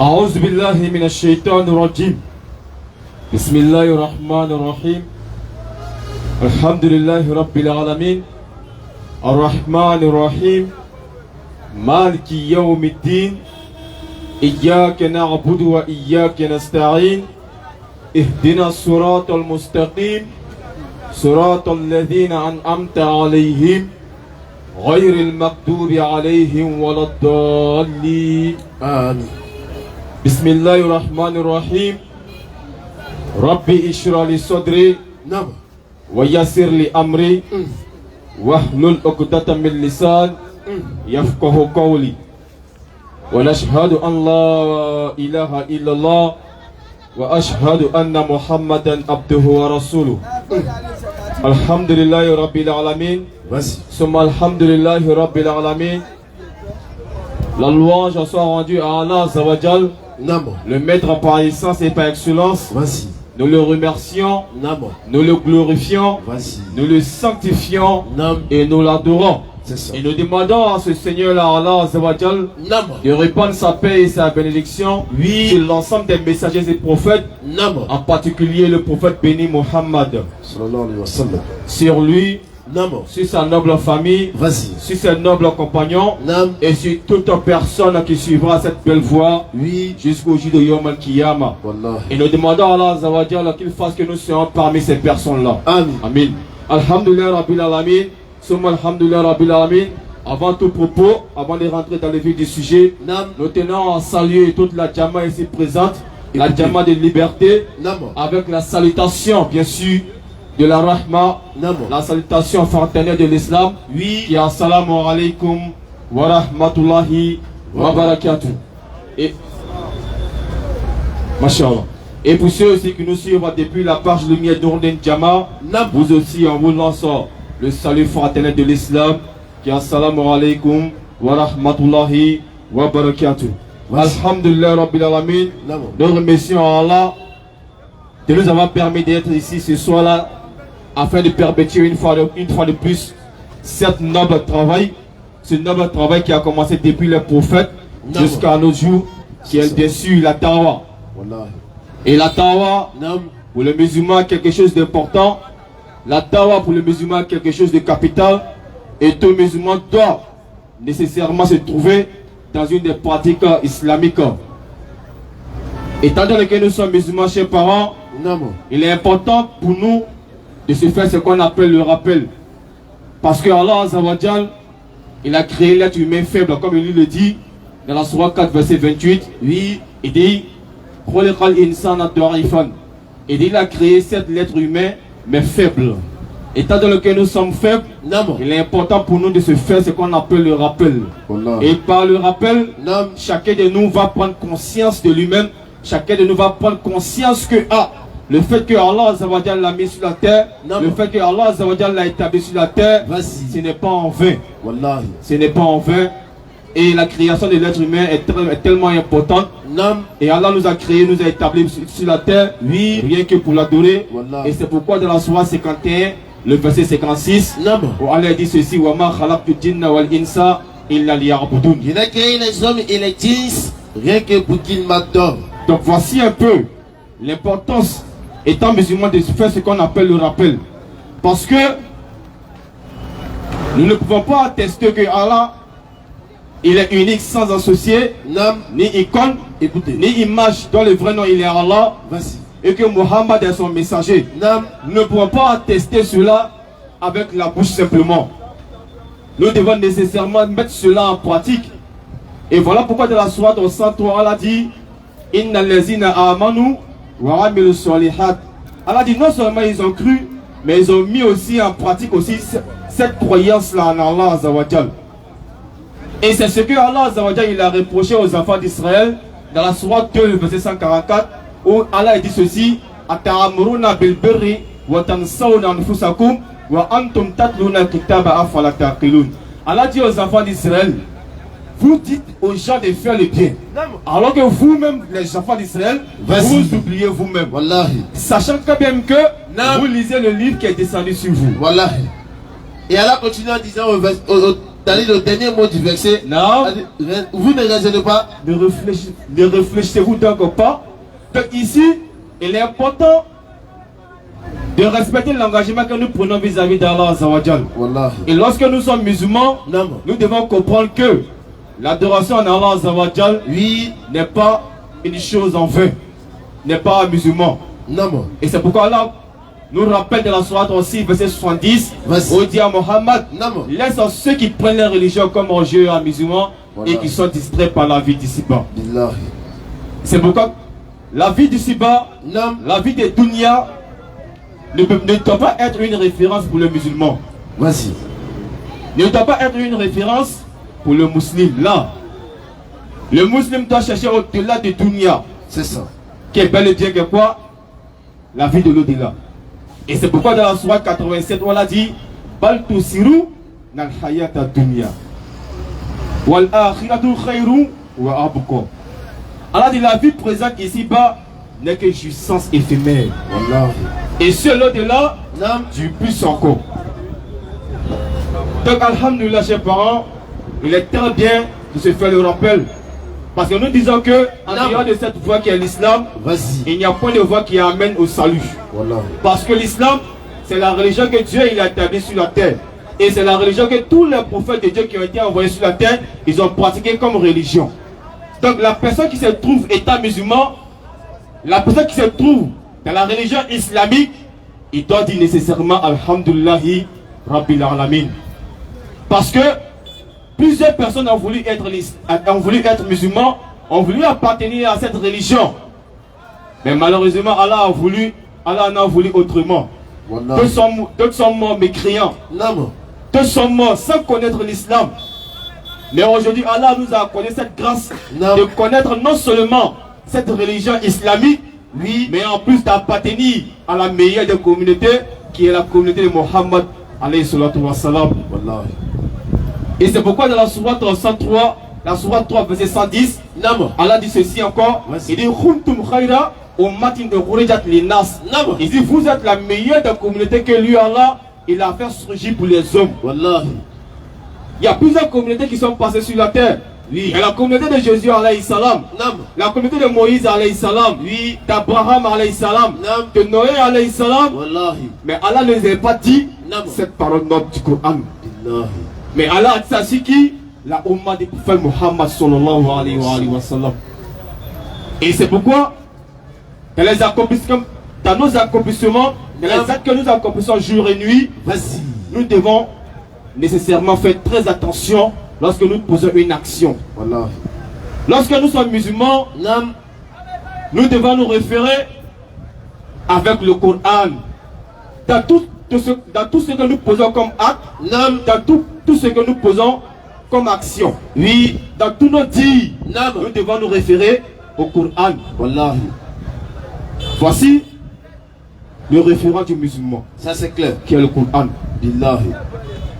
أعوذ بالله من الشيطان الرجيم. بسم الله الرحمن الرحيم. الحمد لله رب العالمين الرحمن الرحيم مالك يوم الدين إياك نعبد وإياك نستعين اهدنا الصراط المستقيم صراط الذين أنعمت عليهم غير المغضوب عليهم ولا الضالين آمين. بسم الله الرحمن الرحيم. ربي اشرح لي صدري ويسر لي أمري واحلل عقدة من لسان يفقه قولي ونشهد أن لا إله إلا الله وأشهد أن محمدا عبده ورسوله. الحمد لله رب العالمين ثم الحمد لله رب العالمين. La louange soit rendue à Allah Azawajal, le maître par essence et par excellence. Nous le remercions, nous le glorifions, nous le sanctifions et nous l'adorons. Et nous demandons à ce Seigneur-là, Allah Azawajal, de répandre sa paix et sa bénédiction sur l'ensemble des messagers et prophètes, en particulier le prophète béni Muhammad, sur lui, sur sa noble famille, sur ses nobles compagnons et sur toute personne qui suivra cette belle voie jusqu'au jour de Yom Al-Kiyama. Et nous demandons à Allah Azawajal qu'il fasse que nous soyons parmi ces personnes-là. Amin. Alhamdulillah Rabbil Alamin. Alhamdulillah Rabbil Alamin. Avant tout propos, avant de rentrer dans le vif du sujet, nous tenons à saluer toute la Jama ici présente, la Jama de liberté, avec la salutation bien sûr de la Rahma, la salutation fraternelle de l'Islam, qui est assalamu alaikum wa rahmatullahi wa barakatuh. Et Masha'Allah. Et pour ceux aussi qui nous suivent depuis la page Lumière d'Ourden Jama, vous aussi on vous lance le salut fraternel de l'Islam, qui est assalamu alaikum wa rahmatullahi wa barakatuh. Alhamdulillah Rabbil Alamin. Nous remercions Allah de nous avoir permis d'être ici ce soir-là, afin de perpétuer une fois de plus ce noble travail qui a commencé depuis les prophètes jusqu'à nos jours, qui est bien sûr la Tawa. Et la Tawa, pour le musulman, quelque chose d'important. La Tawa pour le musulman, quelque chose de capital. Et tout musulman doit nécessairement se trouver dans une des pratiques islamiques. Étant donné que nous sommes musulmans, chers parents, il est important pour nous de se faire ce qu'on appelle le rappel. Parce que Allah Azawajal, il a créé l'être humain faible, comme il le dit dans la Sourate 4, verset 28. Il dit il a créé cet être humain, mais faible. Étant donné que nous sommes faibles, il est important pour nous de se faire ce qu'on appelle le rappel. Et par le rappel, chacun de nous va prendre conscience de lui-même. Chacun de nous va prendre conscience que le fait que Allah Azawajal l'a mis sur la terre, le fait que Allah Azawajal l'a établi sur la terre, ce n'est pas en vain. Ce n'est pas en vain. Et la création de l'être humain est tellement importante. Et Allah nous a créé, nous a établi sur la terre, rien que pour l'adorer. Et c'est pourquoi dans la Sourate 51, le verset 56, où Allah dit ceci: Wa ma khalaqtu jinna wal insa illa liya'budun. Il a créé les hommes et les djinns rien que pour qu'ils m'adorent. Donc voici un peu l'importance, étant musulman, de faire ce qu'on appelle le rappel. Parce que nous ne pouvons pas attester que Allah, il est unique sans associé, ni icône, ni image dont le vrai nom il est Allah, et que Muhammad est son messager. Nous ne pouvons pas attester cela avec la bouche simplement. Nous devons nécessairement mettre cela en pratique. Et voilà pourquoi dans la Sourate 103, Allah dit: Inna allazina amanu wa amilu solihat. Allah dit non seulement ils ont cru, mais ils ont mis aussi en pratique aussi cette croyance-là en Allah Azawajal. Et c'est ce que Allah Azawajal il a reproché aux enfants d'Israël dans la Sourate 2, verset 144, où Allah dit ceci: Ata'amuruna bil birri wa tansawna anfusakum wa antum tatluna al-kitaba afala taqilun. Allah dit aux enfants d'Israël: vous dites aux gens de faire le bien, alors que vous-même, les enfants d'Israël, vous oubliez vous-même. Sachant quand même que vous lisez le livre qui est descendu sur vous. Et Allah continue en disant dans le dernier mot du verset, Non. vous ne raisonnez pas. Ne réfléchissez-vous donc pas. Donc ici, il est important de respecter l'engagement que nous prenons vis-à-vis d'Allah Azawajal. Wallahi. Et lorsque nous sommes musulmans, Non. nous devons comprendre que l'adoration en Allah Azawajal Oui. n'est pas une chose en vain, n'est pas un musulman. Non. Et c'est pourquoi Allah nous rappelle de la sourate aussi, verset 70, Vas-y. où il dit à Mohammed, Non. laisse ceux qui prennent leur religion comme religieux et musulmans Voilà. et qui sont distraits par la vie d'ici-bas. Billahi. C'est pourquoi la vie d'ici-bas, Non. la vie des dunya ne doit pas être une référence pour le musulman. Vas-y. Ne doit pas être une référence pour le musulman. Là, le musulman doit chercher au-delà de dunya, C'est ça. qui est bel et bien que quoi? La vie de l'au-delà. Et c'est pourquoi dans la sourate 87, on a dit Bal tusiru nal hayata dunya wal akhiratu khairu wa abqa. Allah dit la vie présente ici-bas n'est que jouissance éphémère. Wallahi. Et sur l'au-delà, Non. du plus encore. Donc, alhamdulillah, chers parents, il est très bien de se faire le rappel. Parce que nous disons que, en dehors de cette voie qui est l'islam, Vas-y. il n'y a point de voie qui amène au salut. Wallahi. Parce que l'islam, c'est la religion que Dieu il a établie sur la terre. Et c'est la religion que tous les prophètes de Dieu qui ont été envoyés sur la terre, ils ont pratiqué comme religion. Donc, la personne qui se trouve état musulman, la personne qui se trouve dans la religion islamique, il doit dire nécessairement Alhamdulillahi Rabbil Alamin. Parce que plusieurs personnes ont voulu être musulmans, ont voulu appartenir à cette religion. Mais malheureusement, Allah en a voulu autrement. Wallahi. D'autres sont morts mécréants. Non. D'autres sont morts sans connaître l'islam. Mais aujourd'hui, Allah nous a accordé cette grâce Non. de connaître non seulement cette religion islamique, oui, mais en plus d'appartenir à la meilleure des communautés, qui est la communauté de Mohammed alayhi salatu wa salam. Wallahi. Et c'est pourquoi dans la sourate 103, la sourate 3 verset 110, Non. Allah dit ceci encore. Vas-y. Il dit Khuntum khayra ummatin ukhrijat linnas. Non. Il dit vous êtes la meilleure des communautés que lui Allah il a fait surgir pour les hommes. Wallahi. Il y a plusieurs communautés qui sont passées sur la terre. Oui. Il y a la communauté de Jésus alayhi salam, Non. la communauté de Moïse alayhi salam, oui, d'Abraham alayhi salam, Non. de Noé alayhi salam. Wallahi. Mais Allah ne nous a pas dit Non. cette parole noble du Coran. Billahi. Mais Allah a dit ça c'est qui? La Ummah du prophète Muhammad sallallahu alayhi wa sallam. Et c'est pourquoi dans les accomplissements, dans nos accomplissements, dans les actes que nous accomplissons jour et nuit, Vas-y. nous devons nécessairement faire très attention lorsque nous posons une action. Wallahi. Lorsque nous sommes musulmans, Non. nous devons nous référer avec le Coran. Dans tout ce que nous posons comme acte, Non. dans tout ce que nous posons comme action. Oui, dans tous nos dits, Non. nous devons nous référer au Coran. Wallahi. Voici le référent du musulman, Ça c'est clair. qui est le Coran. Billahi.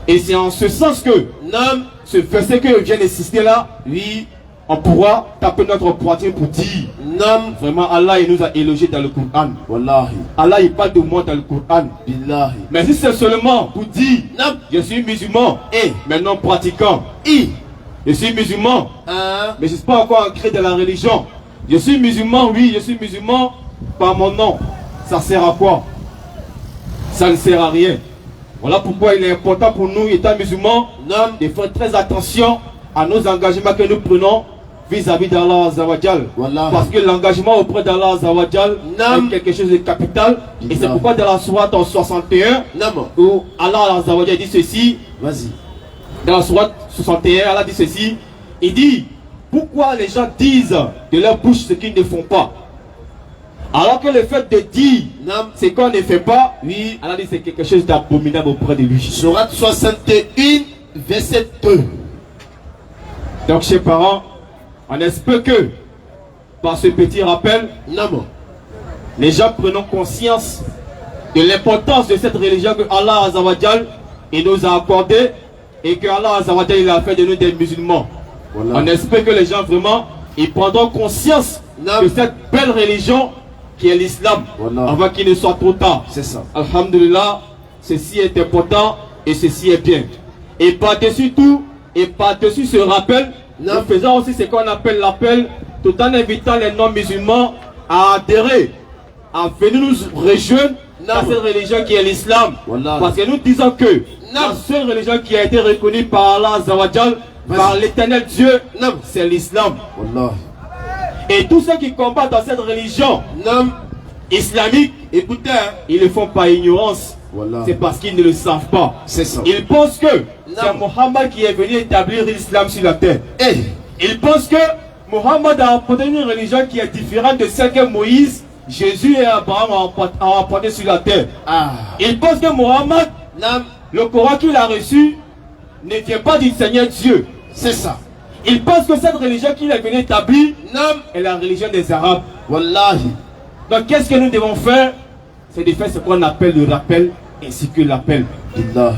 Et c'est en ce sens que Non. ce verset que vient de citer là, oui, on pourra taper notre poitrine pour dire Non. vraiment Allah il nous a élogié dans le Coran. Wallahi. Allah il parle de moi dans le Coran. Billahi. Mais si c'est seulement pour dire Non. je suis musulman Et. mais non pratiquant, je suis musulman Un. mais je ne suis pas encore ancré dans la religion, je suis musulman, oui je suis musulman par mon nom, ça sert à quoi? Ça ne sert à rien. Voilà pourquoi il est important pour nous étant musulmans Non. de faire très attention à nos engagements que nous prenons vis-à-vis d'Allah Azawajal. Wallahi. Parce que l'engagement auprès d'Allah Azawajal Non. est quelque chose de capital. Et c'est pourquoi dans la sourate 61, Non. où Allah Azawajal dit ceci, Vas-y. dans la sourate 61, Allah dit ceci, il dit, pourquoi les gens disent de leur bouche ce qu'ils ne font pas? Alors que le fait de dire Non. ce qu'on ne fait pas, Oui. Allah dit c'est quelque chose d'abominable auprès de lui. Sourate 61, verset 2. Donc, chers parents, on espère que par ce petit rappel, Non. les gens prennent conscience de l'importance de cette religion que Allah Azawajal il nous a accordée et que Allah Azawajal il a fait de nous des musulmans. Voilà. On espère que les gens vraiment ils prendront conscience Non. de cette belle religion qui est l'islam Voilà. avant qu'il ne soit trop tard. C'est ça. Alhamdulillah, ceci est important et ceci est bien. Et par-dessus tout, Et par-dessus ce rappel, nous faisons aussi ce qu'on appelle l'appel, tout en invitant les non-musulmans à adhérer, à venir nous rejoindre dans cette religion qui est l'islam. Parce que nous disons que la seule religion qui a été reconnue par Allah Azawajal, par l'éternel Dieu, c'est l'islam. Et tous ceux qui combattent dans cette religion islamique, écoutez, ils le font par ignorance. C'est parce qu'ils ne le savent pas. Ils pensent que c'est Mohammed qui est venu établir l'islam sur la terre. Ils pensent que Mohammed a apporté une religion qui est différente de celle que Moïse, Jésus et Abraham ont apporté sur la terre. Ils pensent que Mohammed, le Coran qu'il a reçu, ne vient pas du Seigneur Dieu. C'est ça. Ils pensent que cette religion qu'il est venu établir est la religion des Arabes. Donc qu'est-ce que nous devons faire? C'est de faire ce qu'on appelle le rappel ainsi que l'appel.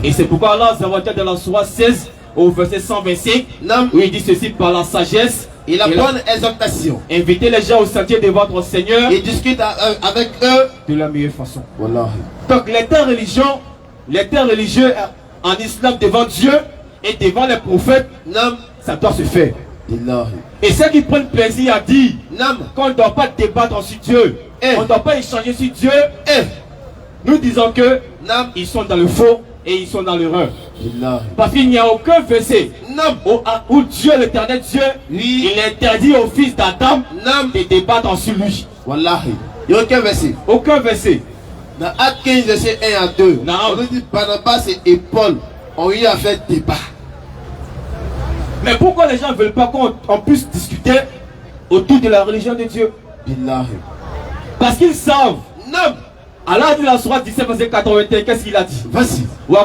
Et c'est pourquoi Allah Azawajal dans la sourate 16 au verset 125, où il dit ceci: par la sagesse et la bonne exhortation, invitez les gens au sentier de votre Seigneur et discute avec eux de la meilleure façon. Donc les terres religieux en islam devant Dieu et devant les prophètes, ça doit se faire. Et ceux qui prennent plaisir à dire qu'on ne doit pas débattre sur Dieu, on ne doit pas échanger sur Dieu, nous disons que ils sont dans le faux et ils sont dans l'erreur. Parce qu'il n'y a aucun verset où Dieu, l'éternel Dieu, il interdit au fils d'Adam de débattre sur lui. Il n'y a aucun verset. Aucun verset. Dans Actes 15, verset 1 à 2, on nous dit Barnabas et Paul ont eu à faire débat. Mais pourquoi les gens ne veulent pas qu'on puisse discuter autour de la religion de Dieu? Parce qu'ils savent. Allah dit dans la sourate 17, verset 81, qu'est-ce qu'il a dit? Vas-y. Elle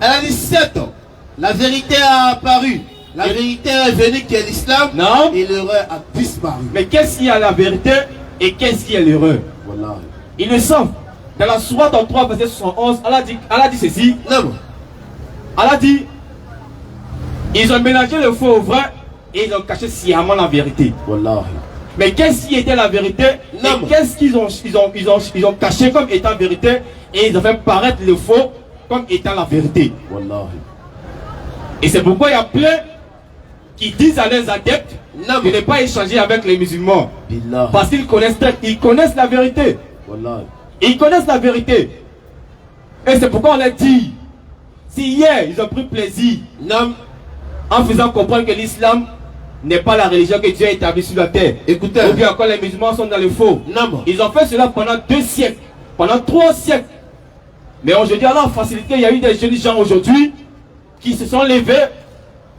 a dit 7 ans. La vérité a apparu. La vérité est venue qui est l'islam. Et l'erreur a disparu. Mais qu'est-ce qui est la vérité et qu'est-ce qui est l'erreur? Ils le savent. Dans la sourate 3, verset 71, Allah dit ceci. Allah dit, ils ont mélangé le faux au vrai et ils ont caché sciemment la vérité. Mais qu'est-ce qui était la vérité? Et qu'est-ce qu'ils ont caché comme étant vérité? Et ils ont fait paraître le faux comme étant la vérité. Et c'est pourquoi il y a plein qui disent à leurs adeptes de ne pas échanger avec les musulmans. Parce qu'ils connaissent la vérité. Ils connaissent la vérité. Et c'est pourquoi on leur dit, si hier ils ont pris plaisir en faisant comprendre que l'islam n'est pas la religion que Dieu a établie sur la terre, écoutez, ou bien encore les musulmans sont dans le faux, ils ont fait cela pendant 2 siècles, pendant 3 siècles. Mais aujourd'hui, alors en facilité, il y a eu des jeunes gens aujourd'hui qui se sont levés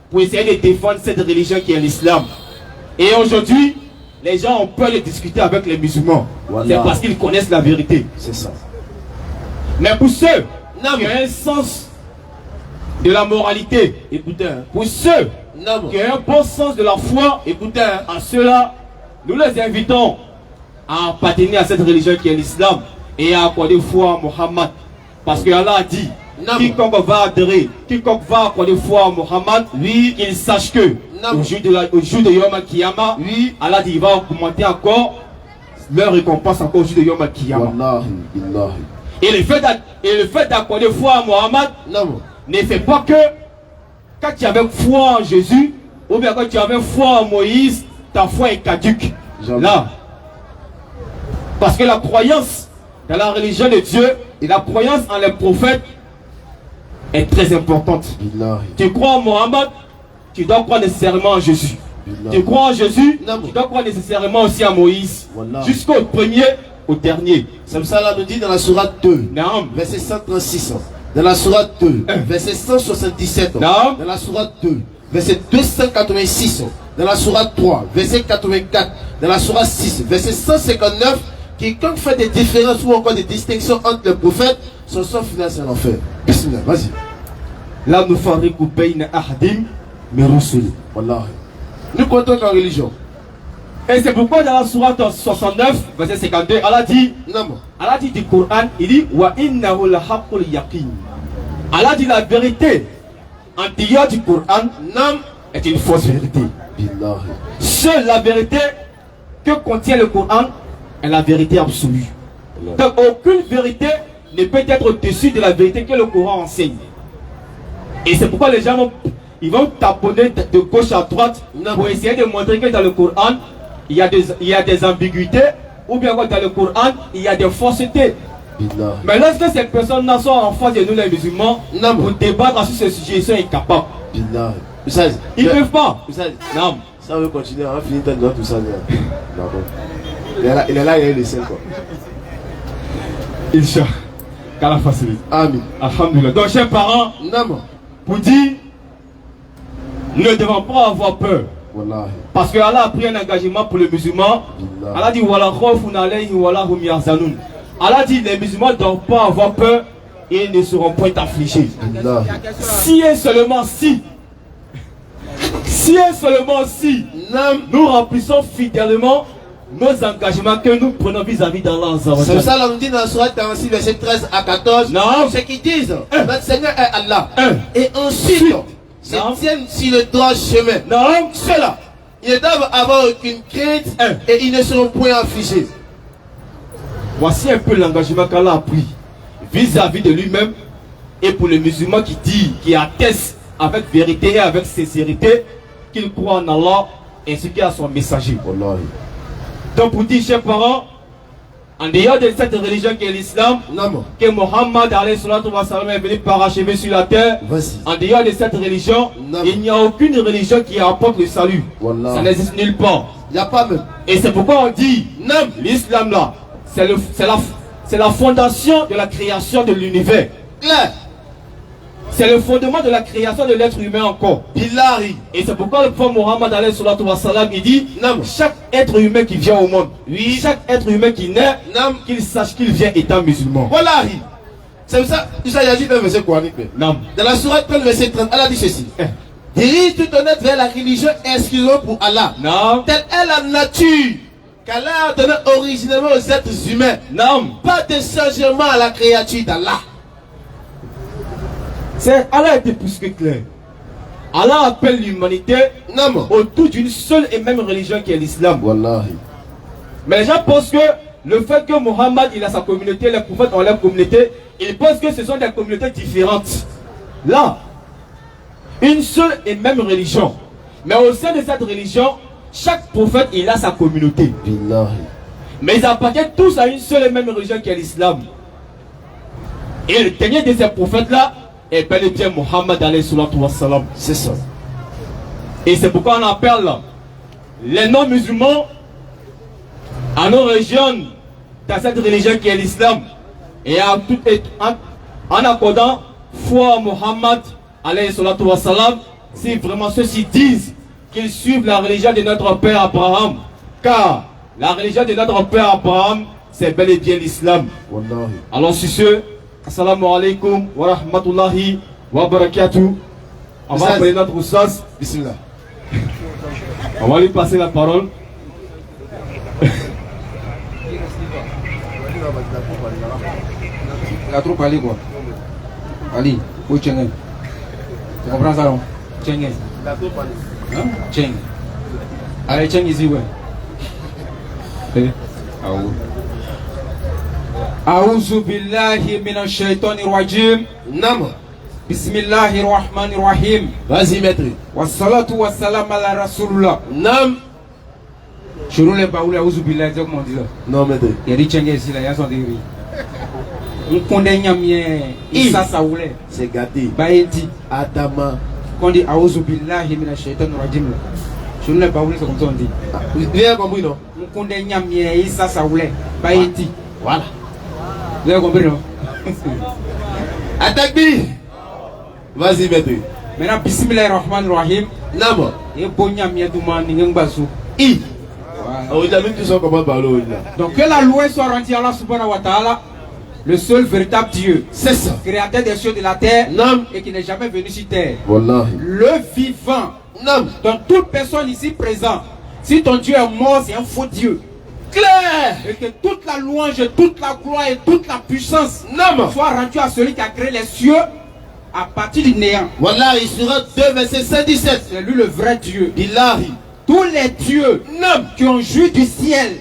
pour essayer de défendre cette religion qui est l'islam. Et aujourd'hui, les gens ont peur de discuter avec les musulmans. C'est parce qu'ils connaissent la vérité. C'est ça. Mais pour ceux qui ont un sens de la moralité, écoutez, pour ceux qui ont un bon sens de la foi, écoutez, à ceux-là, nous les invitons à appartenir à cette religion qui est l'islam et à accorder foi à Mohammed. Parce que Allah a dit, quiconque va adhérer, quiconque va accorder foi à Mohammed, qu'il sache que au jour de Yom Al-Kiyama, Allah dit, il va augmenter encore leur récompense encore au jour de Yom Al-Kiyama. Et le fait d'accorder foi à Mohammed ne fait pas que quand tu avais foi en Jésus ou bien quand tu avais foi en Moïse, ta foi est caduque. Là. Parce que la croyance dans la religion de Dieu et la croyance en les prophètes est très importante. Tu crois en Mohammed, tu dois croire nécessairement en Jésus. Tu crois en Jésus, tu dois croire nécessairement aussi en Moïse. Jusqu'au premier, au dernier. C'est ça là nous dit dans la sourate 2, verset 136. Dans la sourate 2, verset 177. Dans la sourate 2, verset 286. Dans la sourate 3, verset 84. Dans la sourate 6, verset 159. Quiconque fait des différences ou encore des distinctions entre les prophètes, son sort final c'est l'enfer. Bismillah, vas-y. Là nous faisons bayna ahadim mais rusul. Nous comptons qu'en religion. Et c'est pourquoi dans la sourate 69, verset 52, Allah dit du Coran, il dit wa innahu lahaqqul yaqin. Allah dit la vérité en dehors du Coran est une fausse vérité. Seule la vérité que contient le Coran est la vérité absolue. Donc aucune vérité ne peut être au-dessus de la vérité que le Coran enseigne. Et c'est pourquoi les gens ils vont taponner de gauche à droite pour essayer de montrer que dans le Coran, il y a des ambiguïtés, ou bien dans le Coran, il y a des faussetés. Mais lorsque ces personnes-là sont en face de nous les musulmans, pour débattre sur ce sujet, ils sont incapables. Ils ne peuvent pas. Non. Ça veut continuer, on va finir dans tout ça. Il est là, il est le seul quoi. Inch'Allah. Qu'Allah facilite. Amen. Alhamdulillah. Donc, chers parents, pour dire, nous ne devons pas avoir peur. Wallahi. Parce que Allah a pris un engagement pour les musulmans. Allah dit Wala khawfun alayhi wala hum yahzanun. Allah dit les musulmans ne doivent pas avoir peur et ils ne seront point affligés. Si et seulement si nous remplissons fidèlement nos engagements que nous prenons vis-à-vis d'Allah. C'est ça l'on dit dans la sourate 46 verset 13 à 14. Ce qu'ils disent, notre Seigneur est Allah. Et ensuite se tiennent sur le droit chemin. Ceux-là, ils ne doivent avoir aucune crainte et ils ne seront point affligés. Voici un peu l'engagement qu'Allah a pris vis-à-vis de lui-même et pour les musulmans qui disent, qui attestent avec vérité et avec sincérité qu'ils croient en Allah ainsi qu'à son messager. Donc pour dire, chers parents, en dehors de cette religion qui est l'islam, que Mohammed est venu parachever sur la terre, en dehors de cette religion, il n'y a aucune religion qui apporte le salut. Ça n'existe nulle part. Il n'y a pas même. Et c'est pourquoi on dit, l'islam là, c'est la fondation de la création de l'univers. C'est le fondement de la création de l'être humain encore. Et c'est pourquoi le prophète Mohammed il dit, chaque être humain qui vient au monde, chaque être humain qui naît, qu'il sache qu'il vient étant musulman. C'est ça, il a dit dans le verset coranique. Dans la sourate 30, verset 30, Allah dit ceci. Dirige tout honnête vers la religion exclusivement pour Allah. Telle est la nature qu'Allah a donné originellement aux êtres humains. Pas de changement à la créature d'Allah. Allah était plus que clair. Allah appelle l'humanité autour d'une seule et même religion qui est l'islam. Mais les gens pensent que le fait que Mohammed il a sa communauté, les prophètes ont leur communauté, ils pensent que ce sont des communautés différentes. Là, une seule et même religion. Mais au sein de cette religion, chaque prophète il a sa communauté. Mais ils appartiennent tous à une seule et même religion qui est l'islam. Et le dernier de ces prophètes-là est bel et bien Mohammed alayhi salatu wa salam. C'est ça. Et c'est pourquoi on appelle les non-musulmans à nos régions dans cette religion qui est l'islam. Et en accordant foi à Mohammed alayhi salatu wa salam, si vraiment ceux-ci disent qu'ils suivent la religion de notre père Abraham. Car la religion de notre père Abraham, c'est bel et bien l'islam. Alors sur ce, assalamu alaikum wa rahmatullahi wa barakatuh. On va appeler notre oustaz. Bismillah. On va lui passer la parole. Il a trop parlé quoi. Ali, où tu es? Tu comprends ça non? Tcheng. Il a trop parlé. Hein? Tcheng. Allez, Tcheng ici, ouais. أعوذ بالله من الشيطان الرجيم. بسم الله الرحمن الرحيم. Vas-y maître. والصلاة والسلام على رسول الله. Je ne l'ai pas oublié. أعوذ بالله. C'est comment on dit ça? Non maître. Il y a des tchèques ici là. Il y a son dérivé. On connaît Nyamien. Issa Saoulé. C'est gâté. Baïti. Adama. Quand on dit أعوذ بالله من الشيطان الرجيم. Je ne l'ai pas oublié. C'est comme ça on dit. Vous avez compris non? On connaît Nyamien. Issa Saoulé. Baïti. Voilà. Vous avez compris non? Attaque bi. Vas-y maître. Maintenant bismillahirrahmanirrahim. Namo. Et bon Nyamien Douma Ningembasu. Donc que la loi soit rendue à Allah subhanahu wa ta'ala, le seul véritable Dieu, c'est ça, créateur des cieux et de la terre, et qui n'est jamais venu sur terre. Le vivant, donc toute personne ici présente, si ton Dieu est mort, c'est un faux Dieu. Clair. Et que toute la louange, toute la gloire et toute la puissance soit rendue à celui qui a créé les cieux à partir du néant. Voilà, il sera 2 verset 117. C'est lui le vrai Dieu. Billahi. tous les dieux qui ont joui du ciel,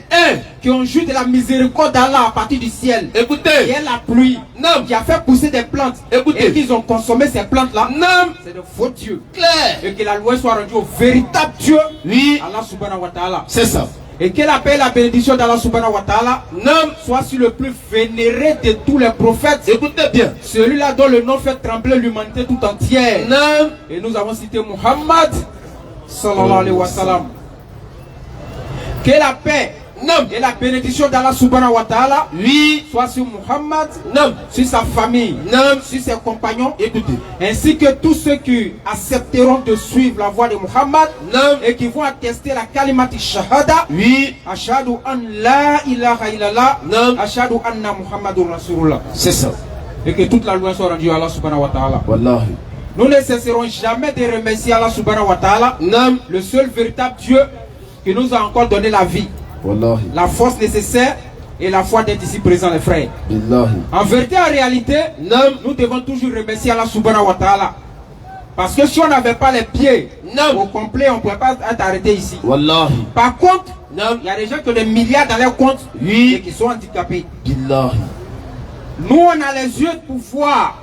qui ont joui de la miséricorde d'Allah à partir du ciel, écoutez, qui est la pluie, qui a fait pousser des plantes, écoutez, et qu'ils ont consommé ces plantes-là, c'est de faux dieux. Claire. Et que la louange soit rendue au véritable Dieu, oui, Allah subhanahu wa ta'ala. C'est ça. Et que la paix et la bénédiction d'Allah subhanahu wa ta'ala soit sur le plus vénéré de tous les prophètes. Écoutez bien. Celui-là dont le nom fait trembler l'humanité tout entière. Et nous avons cité Muhammad sallallahu alayhi wa sallam. Que la paix et la bénédiction d'Allah subhanahu wa ta'ala soit sur Muhammad, sur sa famille, sur ses compagnons, ainsi que tous ceux qui accepteront de suivre la voie de Muhammad et qui vont attester la kalimati shahada, ashhadu an la ilaha illallah, ashhadu anna Muhammadur Rasulullah. C'est ça. Et que toute la louange soit rendue à Allah subhanahu wa ta'ala. Wallahi. Nous ne cesserons jamais de remercier Allah subhanahu wa ta'ala, le seul véritable Dieu qui nous a encore donné la vie, Wallahi, la force nécessaire et la foi d'être ici présents, les frères. Billahi. En vérité, en réalité, nous devons toujours remercier Allah subhanahu wa ta'ala. Parce que si on n'avait pas les pieds au complet, on ne pourrait pas être arrêté ici. Wallahi. Par contre, il y a des gens qui ont des milliards dans leur compte et qui sont handicapés. Billahi. Nous, on a les yeux pour voir.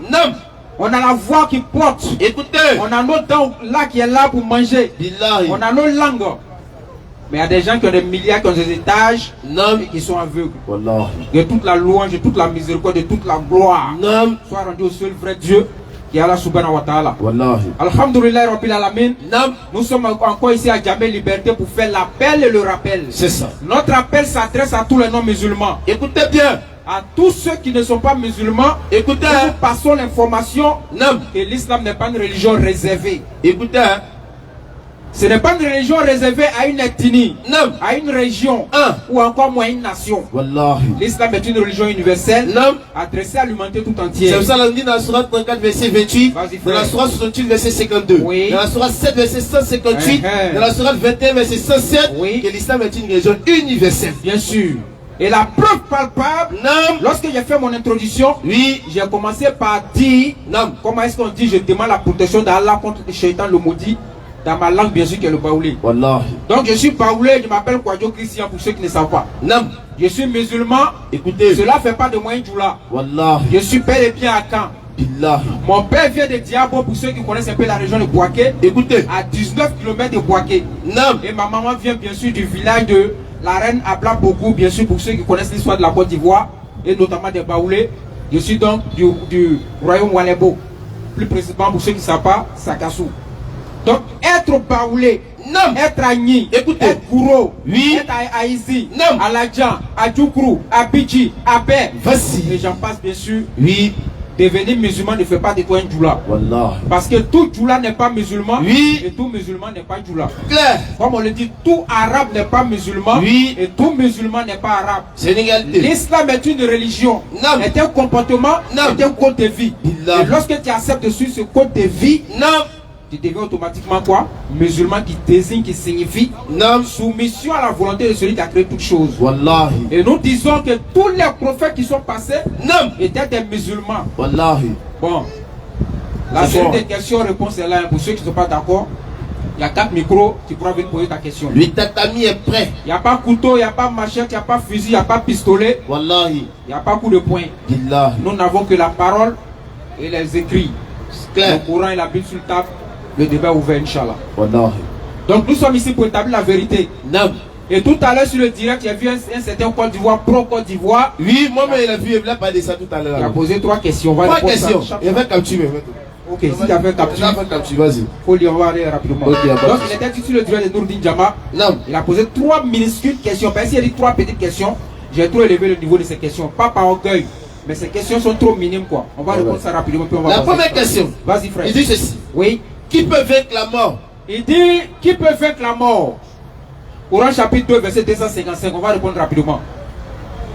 On a la voix qui porte. Écoutez. On a nos dents là qui est là pour manger. Billahi. On a nos langues. Mais il y a des gens qui ont des milliards, qui ont des étages et qui sont aveugles. Wallahi. Que toute la louange, toute la miséricorde, toute la gloire soit rendue au seul vrai Dieu qui est Allah subhanahu wa ta'ala. Wallahi. Alhamdulillah Rabbil Alamin. Nous sommes encore ici à Djamé Liberté pour faire l'appel et le rappel. C'est ça. Notre appel s'adresse à tous les non-musulmans. Écoutez bien. À tous ceux qui ne sont pas musulmans, écoutez, nous passons l'information que l'islam n'est pas une religion réservée. Écoutez, ce n'est pas une religion réservée à une ethnie, à une région, ou encore moins une nation. L'islam est une religion universelle, adressée à l'humanité tout entière. C'est ça qu'on dit dans la Sourate 34, verset 28, dans la Sourate 68, verset 52, dans la Sourate 7, verset 158, dans la Sourate 21, verset 107, que l'islam est une religion universelle. Bien sûr. Et la preuve palpable, lorsque j'ai fait mon introduction, j'ai commencé par dire, comment est-ce qu'on dit, je demande la protection d'Allah contre le shaitan, le maudit, dans ma langue bien sûr qui est le baoulé. Donc je suis baoulé, je m'appelle Kwadjo Christian pour ceux qui ne savent pas. Je suis musulman, écoutez, cela ne fait pas de moi une djoula. Je suis bel et bien à Caen. Mon père vient de Diabo pour ceux qui connaissent un peu la région de Bouaké. Écoutez, à 19 km de Bouaké. Et ma maman vient bien sûr du village de la reine Abla Bokou, bien sûr, pour ceux qui connaissent l'histoire de la Côte d'Ivoire, et notamment des Baoulés. Je suis donc du royaume Walebo. Plus précisément, pour ceux qui ne savent pas, Sakassou. Donc, être Baoulé, être Agni, être Gouro, être Aïzi, Aladjan, Adjoukrou, Abidji, Abé, et j'en passe bien sûr. Devenir musulman ne fait pas de toi un djoula. Parce que tout djoula n'est pas musulman et tout musulman n'est pas djoula. Comme on le dit, tout arabe n'est pas musulman et tout musulman n'est pas arabe. L'islam est une religion, est un comportement, est un code de vie. Et lorsque tu acceptes de suivre ce code de vie, tu deviens automatiquement quoi? Musulman, qui désigne, qui signifie soumission à la volonté de celui qui a créé toutes choses. Et nous disons que tous les prophètes qui sont passés étaient des musulmans. Bon, la série de questions-réponses est là. Pour ceux qui ne sont pas d'accord, il y a 4 micros qui pourront venir poser ta question. Le tatami est prêt. Il n'y a pas couteau, il n'y a pas machette, il n'y a pas fusil, il n'y a pas pistolet. Il n'y a pas coup de poing. Nous n'avons que la parole et les écrits. Le Coran et la Bible sur le table. Le débat est ouvert, Inch'Allah. Donc nous sommes ici pour établir la vérité. Et tout à l'heure sur le direct, j'ai vu un certain Côte d'Ivoire, pro-Côte d'Ivoire. Moi-même, il a vu, il a parlé de ça tout à l'heure. Il a posé 3 questions. 3 questions. Il avait capturé. Ok, si tu as fait capture, vas-y. Il faut lui envoyer rapidement. Donc il était sur le direct de Nourdine Djama. Il a posé 3 minuscules questions. Parce qu'il a dit 3 petites questions. J'ai trop élevé le niveau de ces questions. Pas par orgueil. Mais ces questions sont trop minimes, quoi. On va répondre ça rapidement. Puis on va la première question. Vas-y, frère. Il dit ceci. Oui. Qui peut vaincre la mort? Il dit, qui peut vaincre la mort? Coran chapitre 2, verset 255. On va répondre rapidement.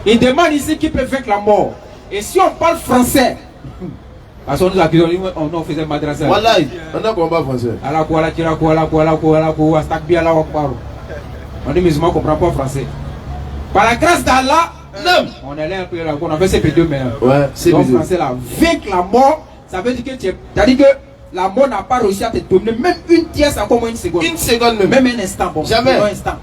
Il demande ici qui peut vaincre la mort. Et si on parle français, parce qu'on nous accuse, on faisait madrasa. Voilà, on a combat français. On dit musulman ne comprend pas français. Par la grâce d'Allah, on est là un peu là, on a fait CP2 maintenant. Ouais, c'est donc français là, vaincre la mort, ça veut dire que tu es. C'est-à-dire que la mort n'a pas réussi à te dominer, même une tiers, encore moins une seconde. Une seconde même. Même un instant. Bon, jamais. Un instant.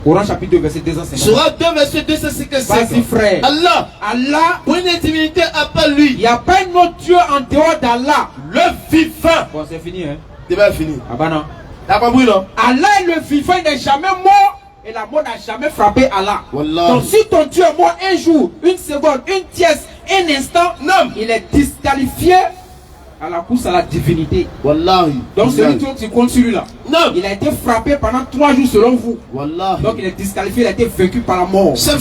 Coran chapitre 2, verset 255. Surah 2, verset 255. Vas-y, frère. Allah. Allah. Pour une divinité à part lui. Il n'y a pas un autre Dieu en dehors d'Allah. Le vivant. Bon, c'est fini, hein. C'est bien fini. Ah bah non. T'as pas compris, non? Allah est le vivant, il n'est jamais mort. Et la mort n'a jamais frappé Allah. Wallah. Donc si ton Dieu est mort un jour, une seconde, une tiers, un instant, non, il est disqualifié à la course à la divinité. Wallah. Donc celui qui compte sur lui là. Non. Il a été frappé pendant 3 jours selon vous. Wallah. Donc il est disqualifié, il a été vaincu par la mort. C'est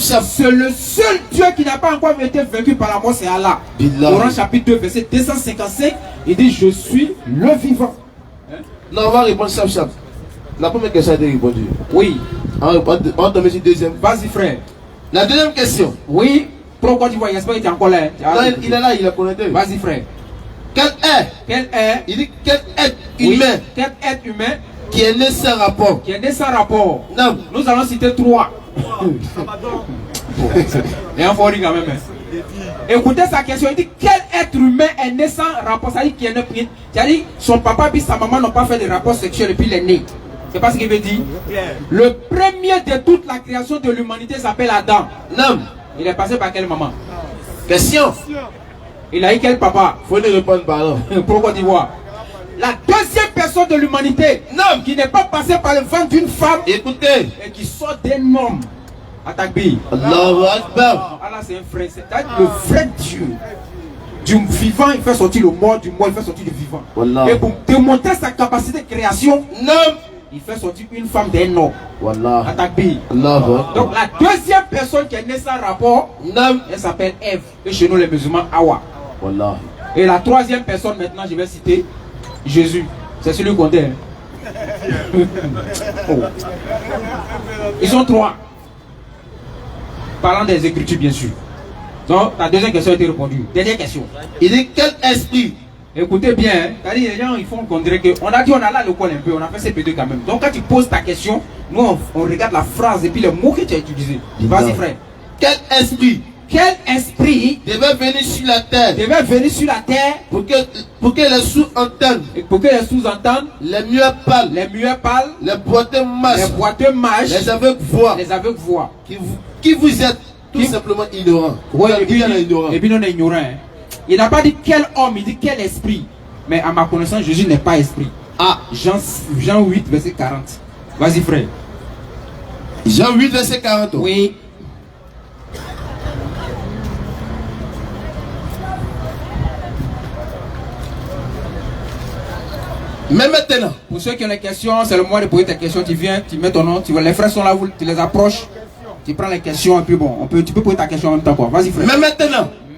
le seul Dieu qui n'a pas encore été vaincu par la mort, c'est Allah. Coran chapitre 2, verset 255, il dit je suis le vivant. Hein? Non, on va répondre chap. La première question a été répondue. Oui. On va tomber sur deuxième. Vas-y frère. La deuxième question. Oui. Pourquoi tu vois, j'espère qu'il était encore là. Non, il est là, il a connecté. Vas-y frère. Quel est? Quel est? Il dit quel être humain? Quel être humain? Qui est né sans rapport? Qui est né sans rapport? Non. Nous allons citer 3. Et on faut dire quand même. Écoutez sa question, il dit quel être humain est né sans rapport? Ça dit qu'il est né. C'est-à-dire son papa et sa maman n'ont pas fait de rapport sexuel et puis il est né. C'est pas ce qu'il veut dire. Le premier de toute la création de l'humanité s'appelle Adam. Non. Il est passé par quelle maman? Question. Il a eu quel papa? Faut lui répondre par là. Pourquoi d'Ivoire? La deuxième personne de l'humanité, non, qui n'est pas passé par le ventre d'une femme, écoutez, et qui sort d'un homme. Atakbi. Allahu Akbar. Allah c'est un frère, c'est le vrai Dieu. Du vivant, il fait sortir le mort, du mort, il fait sortir du vivant. Wallah. Et pour démontrer sa capacité de création, non, il fait sortir une femme d'un homme. Wallah. Atakbi. Donc la deuxième personne qui est née sans rapport, non, elle s'appelle Ève. Et chez nous les musulmans, Hawa. Wallah. Et la troisième personne, maintenant, je vais citer Jésus. C'est celui qu'on dit. Oh. Ils sont 3. Parlant des Écritures, bien sûr. Donc, ta deuxième question a été répondue. Dernière question. Il dit quel esprit? Écoutez bien, hein. Les gens ils font qu'on dirait que on a dit on a là le col un peu, on a fait CP2 quand même. Donc quand tu poses ta question, nous on regarde la phrase et puis le mot que tu as utilisé. Vas-y frère. Quel esprit? Quel esprit devait venir sur la terre? Devait venir sur la terre pour que les sourds entendent. Et pour que les sourds entendent. Les muets parlent. Les muets parlent. Les boiteux marchent. Les boiteux marchent. Les aveugles voient. Les aveugles voient. Qui vous êtes tout simplement ignorant. Oui, et puis nous on est ignorants. Hein. Il n'a pas dit quel homme, il dit quel esprit. Mais à ma connaissance, Jésus n'est pas esprit. Ah, Jean 8, verset 40. Vas-y frère. Jean 8, verset 40. Oui. Mais maintenant, pour ceux qui ont des questions, c'est le moment de poser tes questions. Tu viens, tu mets ton nom, tu vois, les frères sont là, tu les approches, tu prends les questions et puis bon, tu peux poser ta question en même temps quoi. Vas-y frère.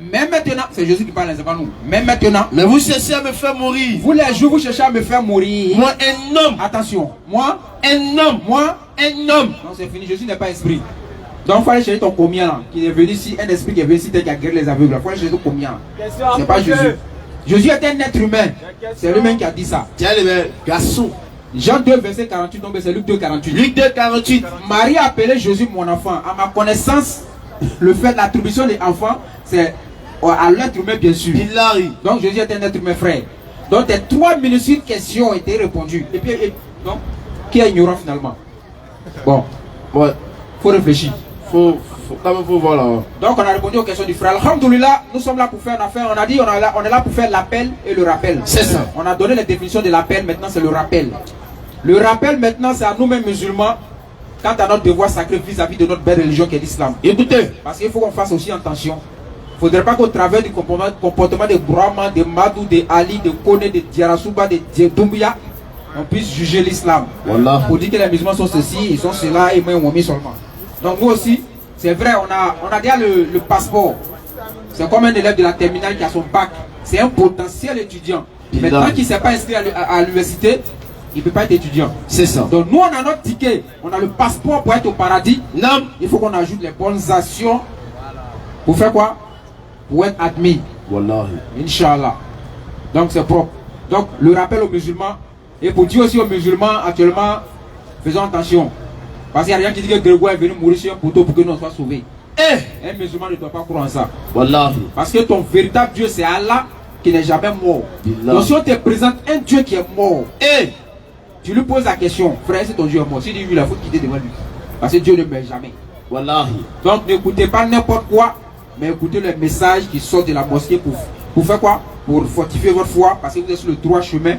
Mais maintenant, c'est Jésus qui parle, c'est pas nous. Mais maintenant, mais vous cherchez à me faire mourir. Vous les jours, vous cherchez à me faire mourir. Moi, un homme. Attention, moi, un homme. Moi, un homme. Non, c'est fini, Jésus n'est pas esprit. Donc, il faut aller chercher ton combien là, qui est venu ici, un esprit qui est venu ici, qui a guéri les aveugles. Il faut aller chercher ton combien. C'est pas Jésus. Jésus est un être humain. C'est lui-même qui a dit ça. Tiens, les garçons. Jean 2, verset 48, donc c'est Luc 2, 48. Luc 2, 48. Marie a appelé Jésus mon enfant. À ma connaissance, le fait de l'attribution des enfants, c'est à l'être humain, bien sûr. Donc Jésus est un être humain, frère. Donc tes 3 minutes questions ont été répondues. Et puis, donc, qui est ignorant finalement? Bon, ouais. Faut réfléchir. Faut voir là. Donc on a répondu aux questions du frère. Alhamdoulilah, nous sommes là pour faire une affaire. On a dit on est là pour faire l'appel et le rappel. C'est ça. On a donné les définitions de l'appel, maintenant c'est le rappel. Le rappel maintenant c'est à nous-mêmes musulmans, quant à notre devoir sacré vis-à-vis de notre belle religion qui est l'islam. Écoutez. Parce qu'il faut qu'on fasse aussi attention. Il ne faudrait pas qu'au travers du comportement de Brahma, de Madou, de Ali, de Kone, de Diarasuba, de Doumbia, on puisse juger l'islam. Voilà. Pour dire que les musulmans sont ceci, ils sont cela et moi on mis seulement. Donc nous aussi, c'est vrai, on a déjà le passeport. C'est comme un élève de la terminale qui a son bac. C'est un potentiel étudiant. Maintenant qu'il ne s'est pas inscrit à l'université, il ne peut pas être étudiant. C'est ça. Donc nous on a notre ticket, on a le passeport pour être au paradis. Non. Il faut qu'on ajoute les bonnes actions. Pour faire quoi? Pour être admis. Wallahi. Inch'Allah. Donc c'est propre. Donc le rappel aux musulmans. Et pour dire aussi aux musulmans actuellement, faisons attention. Parce qu'il y a rien qui dit que Grégoire est venu mourir sur un poteau pour que nous soyons sauvés. Un musulman ne doit pas croire en ça. Wallahi. Parce que ton véritable Dieu c'est Allah. qui n'est jamais mort. Donc si on te présente un Dieu qui est mort, et tu lui poses la question, frère, c'est ton Dieu est mort. Si tu dis oui, il faut quitter devant lui. Parce que Dieu ne meurt jamais. Wallahi. Donc n'écoutez pas n'importe quoi, mais écoutez le message qui sort de la mosquée pour faire quoi? Pour fortifier votre foi, parce que vous êtes sur le droit chemin.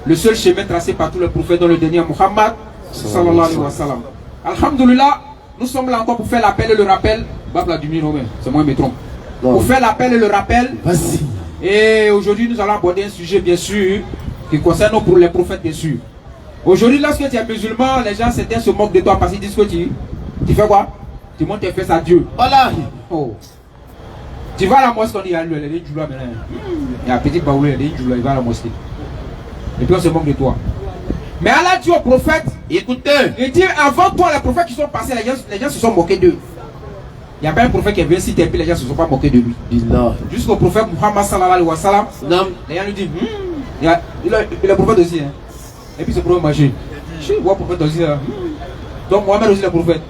Le seul chemin tracé par tous les prophètes dans le dernier Muhammad sallallahu alayhi wa sallam. Alhamdulillah, nous sommes là encore pour faire l'appel et le rappel. C'est moi qui me trompe. Pour faire l'appel et le rappel. Vas-y. Et aujourd'hui, nous allons aborder un sujet, bien sûr, qui concerne pour les prophètes, bien sûr. Aujourd'hui, lorsque tu es musulman, les gens certains se moquent de toi parce qu'ils disent que tu fais quoi? Tu montes tes fesses à Dieu. Voilà. Oh. Tu vas à la mosquée, on dit, il y a un petit baoulé, il va à la mosquée. Et puis on se moque de toi. Mais Allah dit au prophète, écoutez, il dit avant toi, les prophètes qui sont passés, les gens se sont moqués d'eux. Il n'y a pas un prophète qui est venu citer et puis les gens ne se sont pas moqués de lui. Jusqu'au prophète Muhammad sallallahu alayhi wa sallam, les gens lui disent, il est prophète aussi. Hein. Et puis il se promène marcher. Je vois le prophète aussi. Hein. Donc Mohamed aussi le prophète.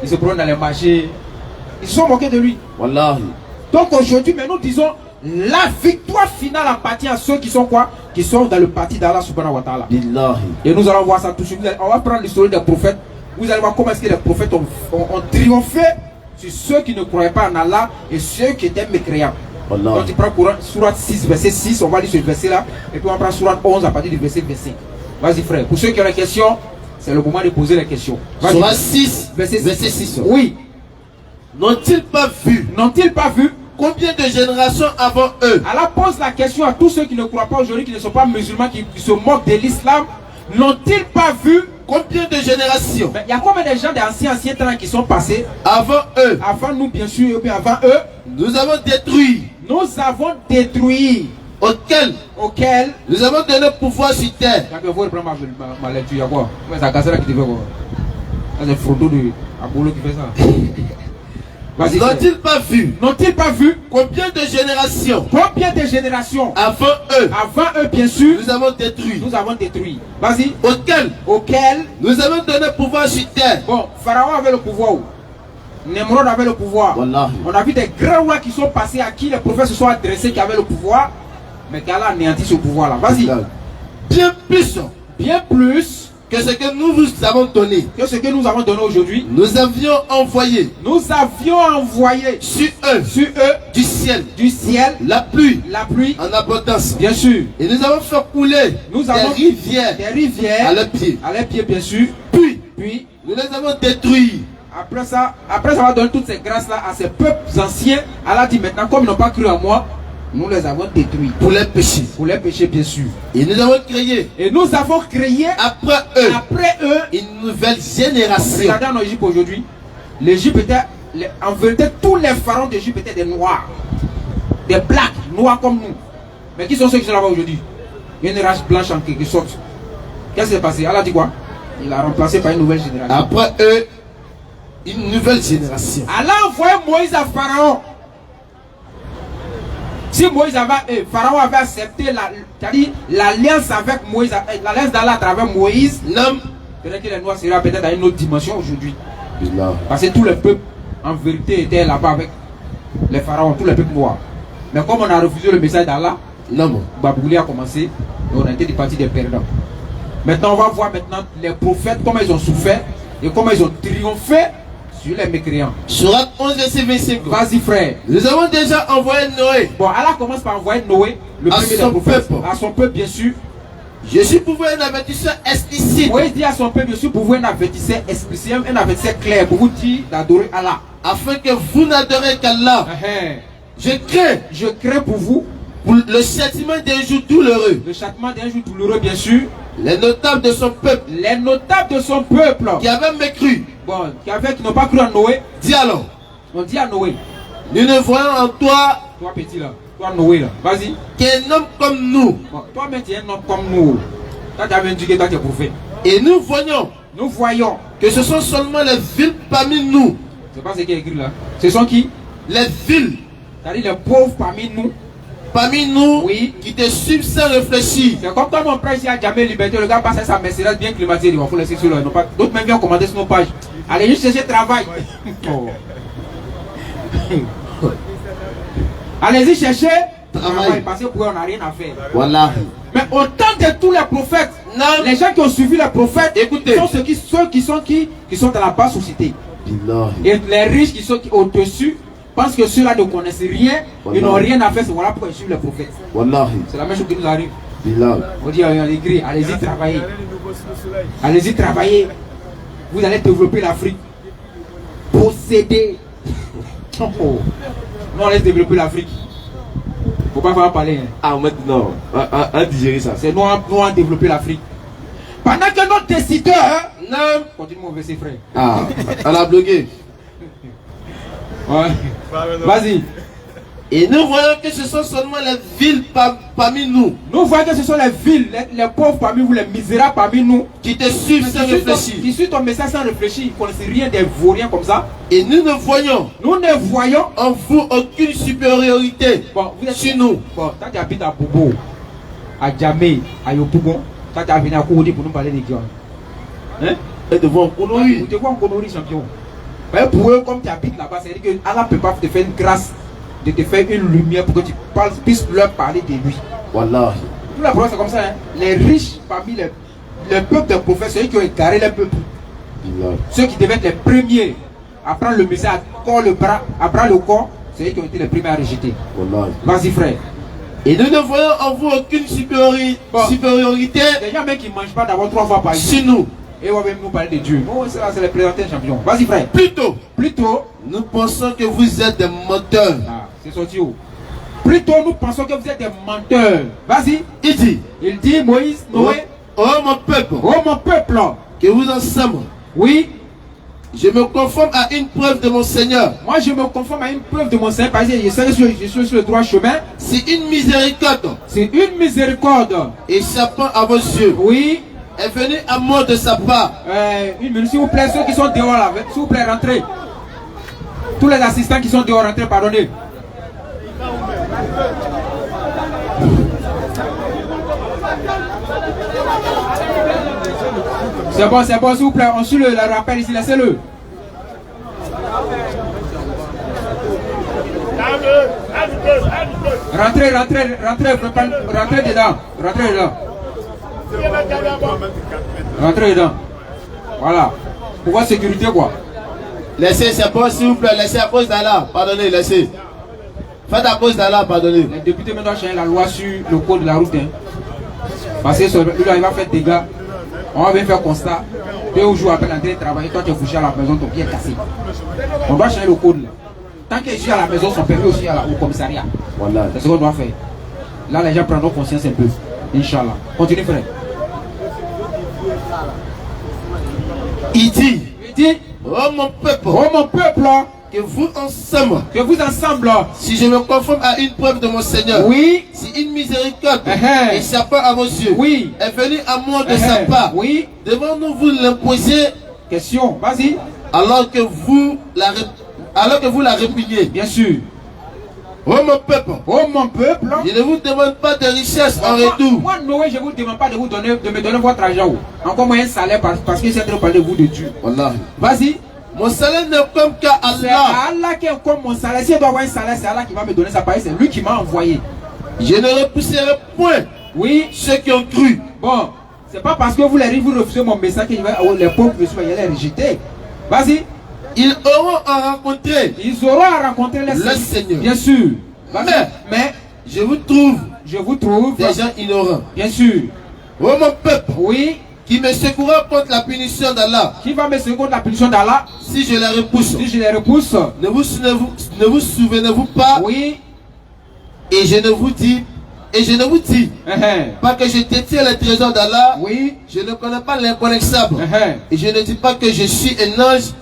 Il se promène dans les marchés. Ils se sont moqués de lui. Wallahi. Donc aujourd'hui, mais nous disons, la victoire finale appartient à ceux qui sont quoi? Qui sont dans le parti d'Allah subhanahu wa ta'ala. Et nous allons voir ça tout de suite. On va prendre l'histoire des prophètes. Vous allez voir comment est-ce que les prophètes ont triomphé sur ceux qui ne croyaient pas en Allah et ceux qui étaient mécréants. Donc tu prends Surat 6, verset 6, on va lire ce verset-là. Et puis on prend Surat 11 à partir du verset 25. Vas-y frère, pour ceux qui ont des questions, c'est le moment de poser les questions. Surat 6, verset 6. Oui. N'ont-ils pas vu combien de générations avant eux? Allah pose la question à tous ceux qui ne croient pas aujourd'hui, qui ne sont pas musulmans, qui se moquent de l'islam. N'ont-ils pas vu combien de générations? Il y a combien de gens d'anciens temps qui sont passés avant eux? Avant nous, bien sûr, et puis avant eux. Nous avons détruit. Auquel nous avons donné pouvoir sur terre. C'est Frodo de Apollo qui fait ça. N'ont-ils pas vu combien de générations avant eux, bien sûr, nous avons détruit. Vas-y. Auquel nous avons donné pouvoir sur terre. Bon, Pharaon avait le pouvoir. Nemrod avait le pouvoir. Wallahi. On a vu des grands rois qui sont passés à qui les prophètes se sont adressés, qui avaient le pouvoir, mais qu'Allah a anéanti ce pouvoir-là. Vas-y. Bien plus que ce que nous vous avons donné. Que ce que nous avons donné aujourd'hui. Nous avions envoyé sur eux du ciel la pluie en abondance. Bien sûr. Et nous avons fait couler des rivières à leurs pieds. Bien sûr. Puis nous les avons détruits. Après ça va donner toutes ces grâces-là à ces peuples anciens. Allah dit maintenant, comme ils n'ont pas cru en moi, nous les avons détruits. Pour les péchés. Bien sûr. Et nous avons créé après eux une nouvelle génération. Regardez en Égypte aujourd'hui. L'Égypte était, en vérité, tous les pharaons d'Égypte étaient des noirs. Des blacks, noirs comme nous. Mais qui sont ceux qui sont là-bas aujourd'hui? Il y a une race blanche en quelque sorte. Qu'est-ce qui s'est passé? Allah dit quoi? Il a remplacé par une nouvelle génération. Après eux, une nouvelle génération. Allah a envoyé Moïse à Pharaon. Si Pharaon avait accepté l'alliance avec Moïse, l'alliance d'Allah à travers Moïse, peut-être que les Noirs seraient peut-être dans une autre dimension aujourd'hui. Parce que tous les peuples, en vérité, étaient là-bas avec les pharaons, tous les peuples noirs. Mais comme on a refusé le message d'Allah, Babouli a commencé et on a été du parti des perdants. Maintenant, on va voir les prophètes, comment ils ont souffert et comment ils ont triomphé sur les mécréants. Surat 11, verset 25. Vas-y frère. Nous avons déjà envoyé Noé. Bon, Allah commence par envoyer Noé, le premier des prophètes, à son peuple bien sûr. Je suis pour vous un avertisseur explicite. Moïse dit à son peuple, je suis pour vous un avertisseur explicite, un avertisseur clair pour vous dire d'adorer Allah. Afin que vous n'adorez qu'Allah. Je crains pour vous pour le châtiment d'un jour douloureux. Le châtiment d'un jour douloureux, bien sûr. Les notables de son peuple. Qui avaient mécru. Bon, qui n'ont pas cru en Noé. Dis alors. On dit à Noé. Nous ne voyons en toi. Toi petit là. Toi Noé là. Vas-y. Qu'un homme comme nous. Bon, toi mais tu es un homme comme nous. Toi tu avais dit que toi tu es prophète. Et nous voyons. Que ce sont seulement les villes parmi nous. C'est pas ce qui est écrit là. Ce sont qui? Les villes. C'est-à-dire les pauvres parmi nous. Oui, qui te suivent sans réfléchir. C'est comme quand mon frère ici a jamais liberté, le gars passe à sa Mercedes bien climatisée, il va faut laisser sur là. D'autres même viennent commander sur nos pages. Allez juste chercher travail. Allez-y chercher travail. Parce que pour eux, on n'a rien à faire. Voilà. Mais au temps de tous les prophètes, les gens qui ont suivi les prophètes, écoutez, sont ceux qui sont dans la basse société. Et les riches qui sont au-dessus pensent que ceux-là ne connaissent rien, ils n'ont rien à faire, c'est voilà pourquoi ils suivent les prophètes. C'est la même chose qui nous arrive. On dit à l'église, allez-y travailler. Allez-y travailler. Vous allez développer l'Afrique. Posséder. Nous, on laisse développer l'Afrique. Faut pas faire parler. Hein. Ah, maintenant, à digérer ça. C'est nous à développer l'Afrique. Pendant que notre décideur. Non. Continue mon verset, frère. Ah, elle a bloqué. Ouais. Vas-y. Et nous voyons que ce sont seulement les villes parmi nous. Nous voyons que ce sont les villes, les pauvres parmi vous, les misérables parmi nous. Qui te suivent sans réfléchir. Qui suivent ton message sans réfléchir. Ils ne connaissent rien des vauriens comme ça. Et nous ne voyons. Nous ne voyons en vous aucune supériorité. Bon, vous êtes sur nous. Bon, toi tu habites à Bobo, à Djamé, à Yopougon. Toi tu as venu à Kourodi pour nous parler des gars. Hein? Et devant Konori. Vous te vois en Konori, champion. Mais pour eux, comme tu habites là-bas, c'est-à-dire que Allah ne peut pas te faire une grâce de te faire une lumière pour que tu puisses leur parler de lui. Voilà. Tout le problème c'est comme ça. Hein? Les riches parmi les peuples des prophètes, ceux qui ont égaré les peuples, ceux qui devaient être les premiers à prendre le message, à corps le bras, à bras le corps, c'est eux qui ont été les premiers à rejeter. Voilà. Vas-y frère. Et nous ne voyons en vous aucune supériorité. Les gens même qui ne mangent pas d'abord 3 fois par jour. Sur nous. Et on va même nous parler de Dieu. Oh, c'est les présentés champions. Vas-y frère. Plutôt, nous pensons que vous êtes des menteurs. Ah, c'est sorti où? Plutôt nous pensons que vous êtes des menteurs. Vas-y. Il dit Moïse, Noé. Oh mon peuple. Oh mon peuple. Que vous ensemble. Oui. Je me conforme à une preuve de mon Seigneur. Moi je me conforme à une preuve de mon Seigneur parce que je suis sur le droit chemin. C'est une miséricorde. C'est une miséricorde. Échappant à vos yeux. Oui. Est venu à moi de sa part. Une minute, s'il vous plaît, ceux qui sont dehors là, s'il vous plaît, rentrez. Tous les assistants qui sont dehors, rentrez, pardonnez. C'est bon, s'il vous plaît, on suit le rappel ici, laissez-le. Rentrez dedans. Rentrez dedans. Voilà. Pour votre sécurité quoi. Laissez, c'est bon s'il vous plaît, laissez à cause d'Allah. Pardonnez, laissez. Faites à cause d'Allah, pardonnez. Les députés maintenant changent la loi sur le code de la route. Hein. Parce que lui il va faire des dégâts. On va venir faire constat. 2 jours après l'entrée de travailler, toi tu es couché à la maison, ton pied est cassé. On doit changer le code là. Tant qu'ils sont à la maison, sont permis aussi au commissariat. Voilà. C'est ce qu'on doit faire. Là les gens prendront conscience un peu. Inch'Allah. Continue frère. Il dit, oh mon peuple, que vous ensemble, si je me conforme à une preuve de mon Seigneur, oui, si une miséricorde échappant à vos yeux, oui, est venue à moi de sa part, oui, devons-nous vous l'imposer? Question, vas-y. Alors que vous la répugnez. Bien sûr. Oh mon peuple, je ne vous demande pas de richesse en retour. Moi, Noé, je ne vous demande pas de me donner votre argent. Encore moins un salaire parce que c'est de parler de vous de Dieu. Voilà. Vas-y. Mon salaire n'est comme qu'à Allah. C'est Allah qui est comme mon salaire. Si je dois avoir un salaire, c'est Allah qui va me donner sa part. C'est lui qui m'a envoyé. Je ne repousserai point ceux qui ont cru. Bon, c'est pas parce que vous refusez mon message que les pauvres qui sont les rejeter. Vas-y. Ils auront à rencontrer. Le Seigneur. Bien sûr. Mais je vous trouve des gens ignorants. Bien sûr. Oh mon peuple. Oui. Qui me secourra contre la punition d'Allah. Qui va me secourir contre la punition d'Allah? Si je les repousse. Ne vous souvenez-vous pas? Oui. Et je ne vous dis pas que je détiens les trésors d'Allah. Oui. Je ne connais pas l'inconnaissable. Et je ne dis pas que je suis un ange.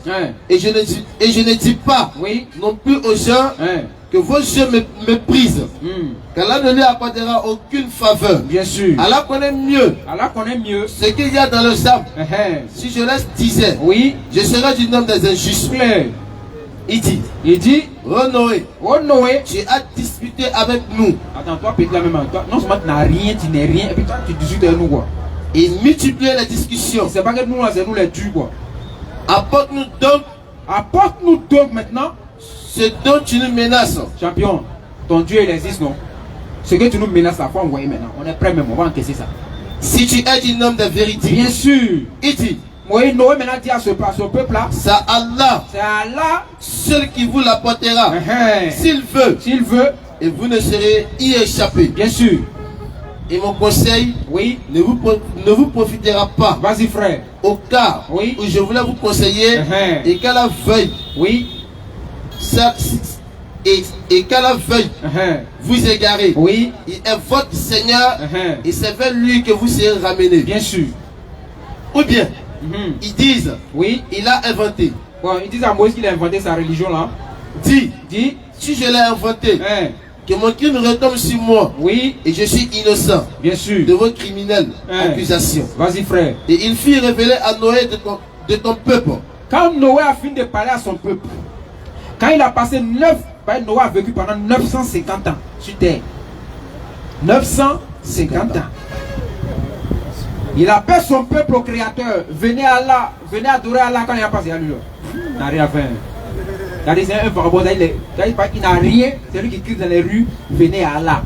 Et je ne dis pas non plus aux gens que vos yeux me méprisent. Qu'Allah ne lui accordera aucune faveur. Bien sûr. Allah connaît mieux. Ce qu'il y a dans le âmes. Si je laisse disais, je serai du nombre des injustes. Il dit, oh Noé, tu as disputé avec nous. Attends, toi, peut-être la même. Non seulement tu n'as rien, tu n'es rien, et puis toi, tu discutes avec nous, quoi. Il multiplie les discussions. C'est pas que nous, c'est nous les durs, quoi. Apporte-nous donc maintenant ce dont tu nous menaces. Champion, ton Dieu, il existe, non? Ce que tu nous menaces, la fois envoyer maintenant. On est prêt même, on va encaisser ça. Si tu es un homme de vérité, bien sûr, il dit, Noé maintenant dit à ce peuple-là, c'est Allah seul qui vous l'apportera, s'il veut, et vous ne serez y échappé. Bien sûr. Et mon conseil, oui, ne vous profitera pas. Vas-y frère. Au cas où je voulais vous conseiller, et qu'à la veuille, et qu'à la veuille, vous égarez. Oui. Il est votre Seigneur, et c'est vers lui que vous serez ramenés. Bien sûr. Ou bien, ils disent, il a inventé. Bon, ils disent à Moïse qu'il a inventé sa religion là. Dis, si je l'ai inventé, que mon crime retombe sur moi, et je suis innocent, bien sûr, de vos criminelles accusations. Vas-y frère. Et il fit révéler à Noé de ton peuple. Quand Noé a fini de parler à son peuple, quand il a passé Noé a vécu pendant 950 ans sur terre. 950 ans. Il appelle son peuple au Créateur. Venez adorer Allah quand il a passé à lui. Il n'a rien à faire. C'est un vagabond, il n'a rien. C'est lui qui crie dans les rues. Venez à Allah.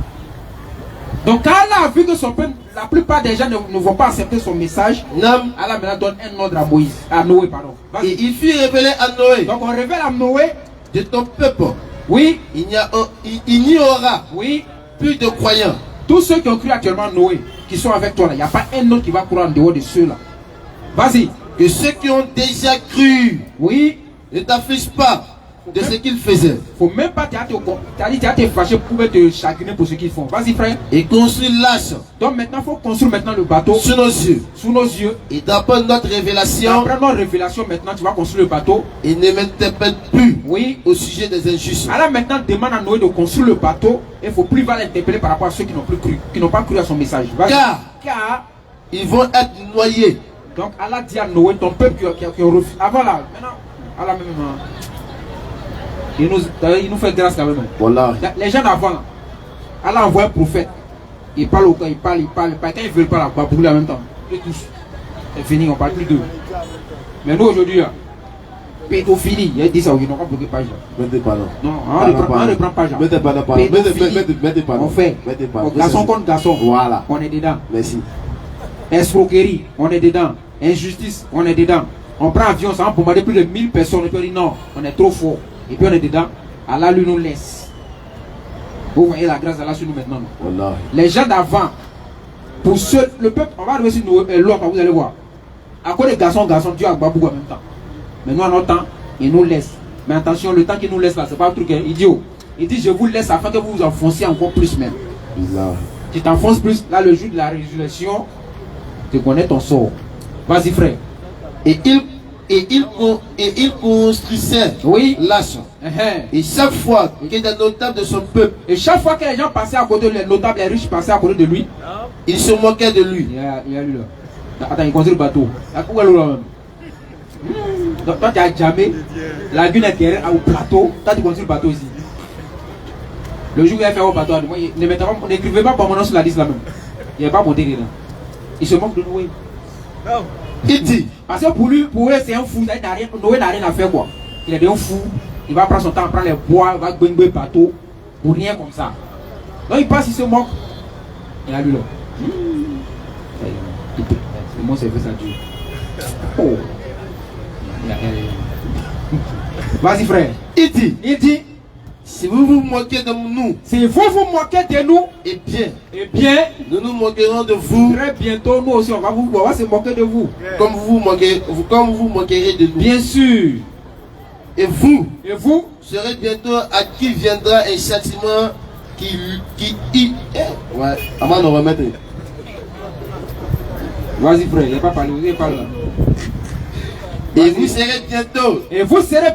Donc quand Allah a vu que son peuple, la plupart des gens ne vont pas accepter son message, Allah maintenant donne un ordre à Moïse, à Noé, pardon. Et il fit révéler à Noé. Donc on révèle à Noé de ton peuple. Oui. Il n'y aura plus de croyants. Tous ceux qui ont cru actuellement Noé, qui sont avec toi là, il n'y a pas un autre qui va croire en dehors de ceux-là. Vas-y. Que ceux qui ont déjà cru, ne t'affichent pas de ce qu'ils faisaient. Faut même pas te fâcher pour te chagriner pour ce qu'ils font. Vas-y frère. Et construire l'arche. Donc maintenant il faut construire maintenant le bateau. Sous nos yeux. Sous nos yeux. Et d'après notre révélation. Après notre révélation maintenant tu vas construire le bateau. Et ne m'interpelle plus. Au sujet des injustes. Alors maintenant demande à Noé de construire le bateau. Et il ne faut plus l'interpeller par rapport à ceux qui n'ont plus cru, qui n'ont pas cru à son message. Car ils vont être noyés. Donc Allah dit à Noé, ton peuple qui a refusé. Avant là, maintenant, Allah même. Il nous fait grâce quand même. Voilà. Les gens d'avant là, Allah envoie un prophète. Il parle au cas, il parle. Quand ils ne veulent pas, il va brûler en même temps. Et tous. C'est fini, on ne parle plus d'eux. Mais nous aujourd'hui, pédophilie, il y a dit ça, ils n'ont pas bloqué page. Mettez pas là. Non, on ne prend pas. Mettez pas là. Mettez pas là. On fait. Garçon contre garçon. Voilà. On est dedans. Merci. Escroquerie, on est dedans. Injustice, on est dedans. On prend avion, ça va bombarder plus de 1000 personnes. Et puis on dit non, on est trop fort. Et puis on est dedans. Allah lui nous laisse. Vous voyez la grâce d'Allah sur nous maintenant. Voilà. Les gens d'avant, pour ceux, le peuple, on va arriver sur l'autre, vous allez voir. À cause des garçons, Dieu a Babou en même temps. Mais nous, en notre temps, il nous laisse. Mais attention, le temps qu'il nous laisse là, c'est pas un truc idiot. Il dit, je vous laisse afin que vous vous enfonciez encore plus même. Tu t'enfonces plus, là, le jour de la résurrection, tu connais ton sort. Vas-y, frère. Et il construisait l'arche. Et chaque fois que des notables de son peuple, et chaque fois que les gens passaient à côté de lui, les notables, les riches passaient à côté de lui, ils se moquaient de lui. Il y a lui là. Attends, il construit le bateau. Où est l'eau là même? Donc, toi tu as jamais, la lune est derrière au plateau, toi tu construis le bateau ici. Le jour où il a fait au bateau, n'écrivez pas pour mon nom sur la liste là même. Il n'est pas monté dedans. Il se moque de Noé. Il dit. Parce que pour lui c'est un fou. Noé n'a rien à faire quoi. Il est un fou. Il va prendre son temps à prendre les bois, il va gagner le bateau. Pour rien comme ça. Donc il passe, il se moque. Il a lu là. C'est mon service à Dieu. Oh. Vas-y frère. Il dit. Si vous vous moquez de nous, si vous vous moquez de nous, eh bien, nous nous moquerons de vous. Très bientôt, nous aussi, on va se moquer de vous. Comme vous vous moquerez de nous. Bien sûr. Et vous serez bientôt à qui viendra un châtiment qui ouais, avant de remettre. Vas-y frère, il n'y a pas parlé, vous parlez là. Et vous serez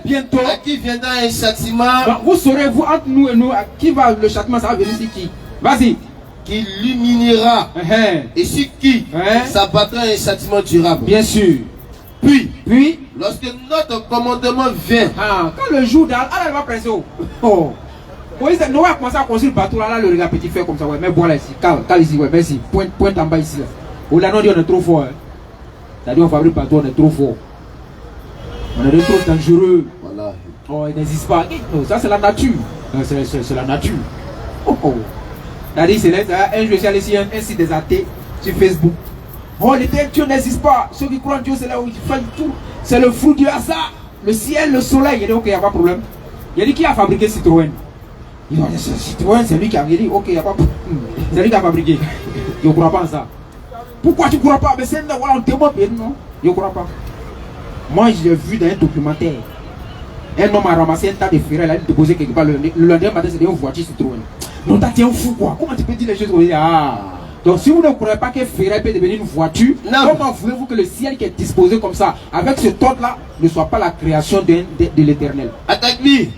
bientôt. À qui viendra un châtiment. Donc vous saurez, vous, entre nous et nous, à qui va le châtiment, ça va venir sur qui? Vas-y. Qui l'humiliera. Et sur qui s'abattra un châtiment durable. Bien sûr. Puis, lorsque notre commandement vient. Quand le jour d'Allah, Allah va presser. Oh. Moïse, Noé a commencé à construire le bateau là, le regarde petit fait comme ça. Ouais, mais voilà ici, cale ici, ouais, merci. Pointe en bas ici. Là. Ou là, non, dit on est trop fort. Hein. C'est-à-dire, on fabrique le bateau, on est trop fort. On est trop dangereux. Voilà. Oh, il n'existe pas. Non, ça, c'est la nature. C'est la nature. Oh. C'est-à-dire, c'est un jour, j'ai allé un site des athées sur Facebook. Oh, Dieu n'existe pas. Ceux qui croient en Dieu, c'est là où ils font tout. C'est le fruit du hasard. Le ciel, le soleil. Il a dit, ok, il n'y a pas de problème. Il a dit, qui a fabriqué Citroën? Il a dit, Citroën, c'est lui qui a dit, ok, il n'y a pas de problème. C'est lui qui a fabriqué. Je ne crois pas en ça. Pourquoi tu ne crois pas? Mais c'est là, voilà, on te demande. Non, je ne crois pas. Moi, j'ai vu dans un documentaire. Un homme a ramassé un tas de ferrailles, il a déposé quelque part. Le lendemain matin, c'était une voiture Citroën. Non, t'es un fou quoi. Comment tu peux dire les choses comme ça? Ah. Donc si vous ne croyez pas que ferraille peut devenir une voiture, comment voulez-vous que le ciel qui est disposé comme ça, avec ce ordre-là, ne soit pas la création de l'éternel? Attaque-lui.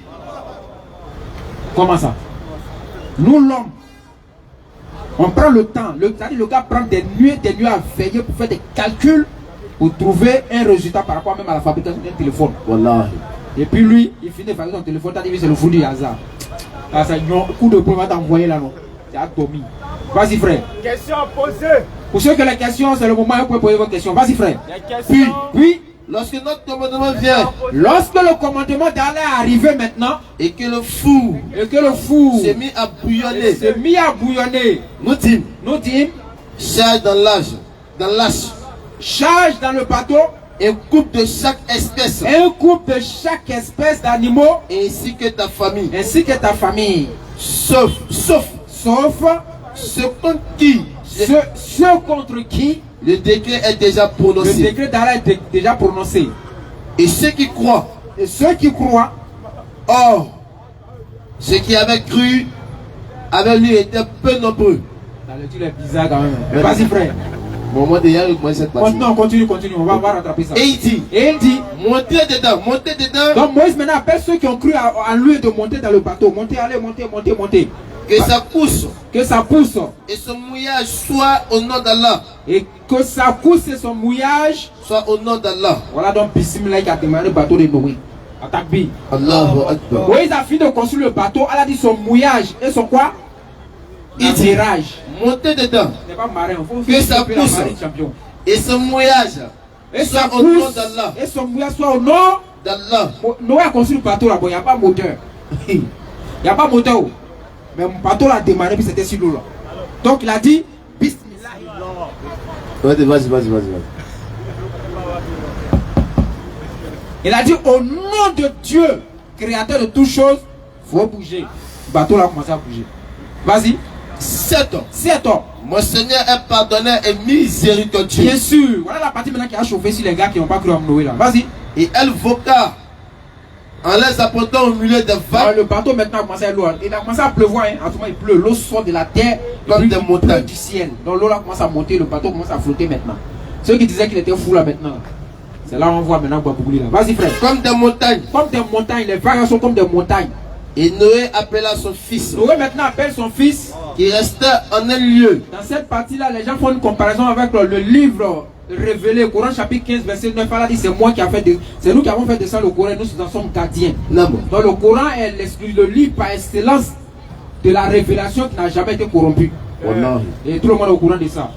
Comment ça? Nous l'homme, on prend le temps. Le gars prend des nuits à veiller pour faire des calculs, pour trouver un résultat par rapport même à la fabrication d'un téléphone. Voilà. Et puis lui, il finit de fabriquer son téléphone, t'as dit c'est le fou du hasard. Ah, ça, non, coup de poing va t'envoyer là, non? C'est atomique. Vas-y, frère. Question posée. Pour ceux que la question, c'est le moment où vous pouvez poser vos questions. Vas-y, frère. Puis, lorsque notre commandement vient, lorsque le commandement d'Allah est arrivé maintenant, et que le fou s'est mis à bouillonner, nous dîmes, charge dans l'âge, charge dans le bateau, un couple de chaque espèce, d'animaux, ainsi que ta famille, sauf ceux contre qui le décret est déjà prononcé. Le décret d'Allah est déjà prononcé. Et ceux qui croient, or, ceux qui avaient cru avec lui étaient peu nombreux. La lecture est bizarre quand même. Vas-y, frère. Bon, moi déjà avec moi cette partie. Non, continue, on va rattraper ça. Et il dit, montez dedans. Donc Moïse maintenant appelle ceux qui ont cru en lui de monter dans le bateau. Montez. Que ça pousse. Et son mouillage soit au nom d'Allah. Soit au nom d'Allah. Voilà donc Bismillah qui a démarré le bateau de Noé. Attaque bi. Allahu Akbar. Moïse a fini de construire le bateau. Elle a dit son mouillage et son quoi? Atterrage. Montez dedans. C'est pas marin. Que ça pousse. Et son mouillage soit au nom d'Allah. Et son mouillage soit au nom d'Allah. Noé a construit le bateau là-bas. Il n'y a pas de moteur. Il n'y a pas de moteur. Mais mon bateau l'a démarré puis c'était sur l'eau là. Donc il a dit Bismillah. Vas-y. Il a dit au nom de Dieu, créateur de toutes choses, faut bouger. Le bateau là a commencé à bouger. Vas-y. 7 ans. Mon Seigneur est pardonneur et miséricordieux. Bien sûr. Voilà la partie maintenant qui a chauffé sur les gars qui n'ont pas cru en Noé là. Vas-y. Et elle voqua en les apportant au milieu des vagues. Le bateau maintenant a commencé à l'eau. Il a commencé à pleuvoir. En tout cas, il pleut. L'eau sort de la terre comme des montagnes du ciel. Donc l'eau là commence à monter. Le bateau commence à flotter maintenant. Ceux qui disaient qu'il était fou là maintenant. C'est là où on voit maintenant Babougouli là. Vas-y frère. Comme des montagnes. Les vagues sont comme des montagnes. Et Noé appela son fils. Noé maintenant appelle son fils. Qui restait en un lieu. Dans cette partie-là, les gens font une comparaison avec le livre révélé, Coran chapitre 15, verset 9. Elle a dit c'est moi qui a fait c'est nous qui avons fait de ça le Coran, nous en sommes gardiens. Donc le Coran est le livre par excellence de la révélation qui n'a jamais été corrompue. Et tout le monde est au courant de ça.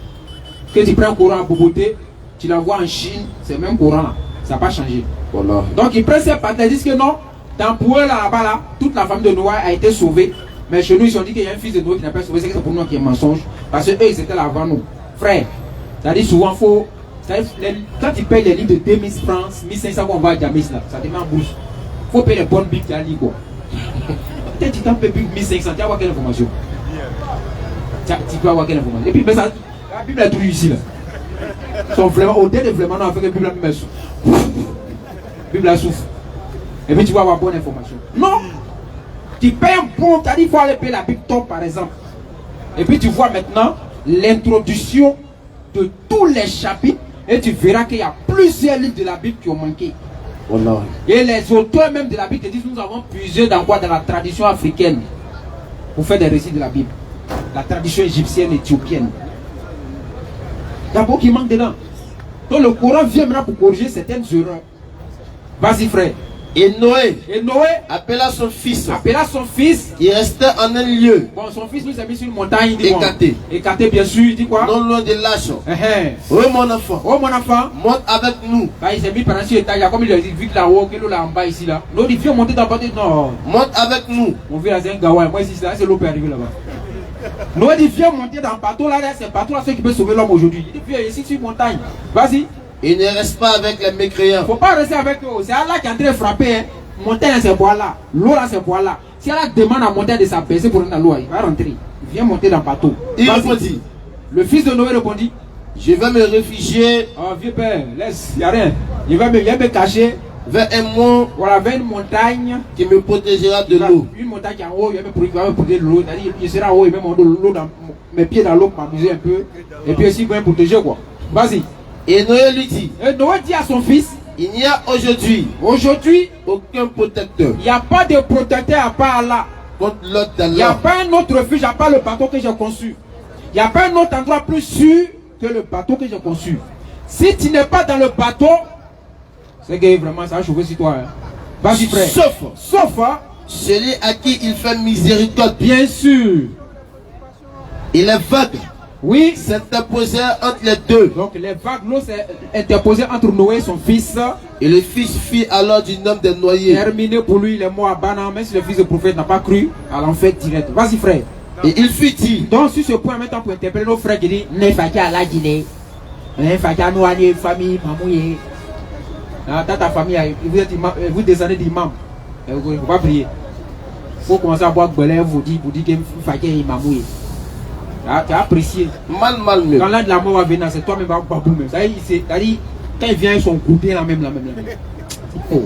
Que tu prends un Coran à Boboté, tu l'envoies en Chine, c'est le même Coran là. Ça n'a pas changé. Donc ils prennent ces parties, ils disent que non. Dans Poué là-bas, là, toute la famille de Noé a été sauvée. Mais chez nous, ils ont dit qu'il y a un fils de Noé qui n'a pas sauvé. C'est que c'est pour nous qui est mensonge. Parce qu'eux, ils étaient là avant nous. Frère, c'est-à-dire souvent, quand tu payes les livres de 2000 francs, 1500 qu'on va à Jamis là, ça te met en bourse. Il faut payer les bonnes bibles qui a lu quoi. Peut-être que tu t'en payes 1500, tu vas avoir quelle information? Tu peux avoir quelle information? Et puis, mais ça, la Bible est toujours ici là. Son vraiment, au dé de vraiment, on a fait que la Bible a souffle. La Bible a souffle. Et puis tu vas avoir bonne information. Non! Tu payes un bon, tu as dit qu'il faut aller payer la Bible top par exemple. Et puis tu vois maintenant l'introduction de tous les chapitres et tu verras qu'il y a plusieurs livres de la Bible qui ont manqué. Et les auteurs même de la Bible te disent nous avons puisé dans quoi? Dans la tradition africaine pour faire des récits de la Bible. La tradition égyptienne, éthiopienne. D'abord qui manque dedans. Donc le Coran vient maintenant pour corriger certaines erreurs. Vas-y frère. Et Noé appela son fils. Il restait en un lieu. Bon, son fils nous a mis sur une montagne. Il dit écarté. Écarté, bien sûr. Il dit quoi? Non loin de Lachon. Oh mon enfant. Monte avec nous. Bah, il s'est mis pendant sur l'étage. Comme il a dit, vu que là-haut, que l'eau là en bas ici là. L'autre, il vient monter dans le bateau. Non. Monte avec nous. On vit là, c'est un gawa. Moi ici, c'est l'eau peut arriver là-bas. Noé dit, viens monter dans le bateau là, c'est le bateau là, ce qui peut sauver l'homme aujourd'hui. Il dit, viens ici sur une montagne. Vas-y. Il ne reste pas avec les mécréants. Il ne faut pas rester avec eux. C'est Allah qui est en train de frapper. Hein. Monter dans ces bois là. L'eau là, c'est bois là. Si Allah demande à monter de s'abaisser pour rentrer dans l'eau, il va rentrer. Il vient monter dans le bateau. Il répondit. Le fils de Noé répondit. Je vais me réfugier. Oh, vieux père, laisse, il n'y a rien. Il va me cacher. Vers un mont. Voilà, vers une montagne. Qui me protégera de l'eau. Une montagne qui est en haut, il va me protéger de l'eau. Il sera en haut, il va me mettre l'eau dans mes pieds dans l'eau pour m'amuser un peu. Et puis aussi, il va me protéger quoi. Vas-y. Et Noé lui dit. Et Noé dit à son fils. Il n'y a aujourd'hui aucun protecteur. Il n'y a pas de protecteur à part Allah. Contre l'autre d'Allah. Il n'y a pas un autre refuge à part le bateau que j'ai conçu. Il n'y a pas un autre endroit plus sûr que le bateau que j'ai conçu. Si tu n'es pas dans le bateau, c'est que vraiment ça va chauffer sur toi. Hein. Vas-y frère. Sauf hein, celui à qui il fait miséricorde. Bien sûr. Et les vagues. Oui. S'interposaient entre les deux. Donc les vagues, l'eau s'est interposée entre Noé et son fils. Et le fils fit alors du nom des noyés. Terminé pour lui, il est mort à Bana. Même si le fils du prophète n'a pas cru à l'enfer direct. Vas-y frère. Et il fut dit. Donc sur ce point, maintenant pour interpeller nos frères qui disent ne faki à la Guinée. Ne faki à nous aller famille, mamouye. Dans ta famille, vous descendez d'imam. Vous ne pouvez pas prier. Il faut commencer à boire Belé, vous dites que vous faki à mamouye. Tu as apprécié. Mal, mieux. Quand l'un de la mort va venir, c'est toi-même qui vas baboumer. C'est-à-dire, quand il vient, ils sont groupés la même. Oh.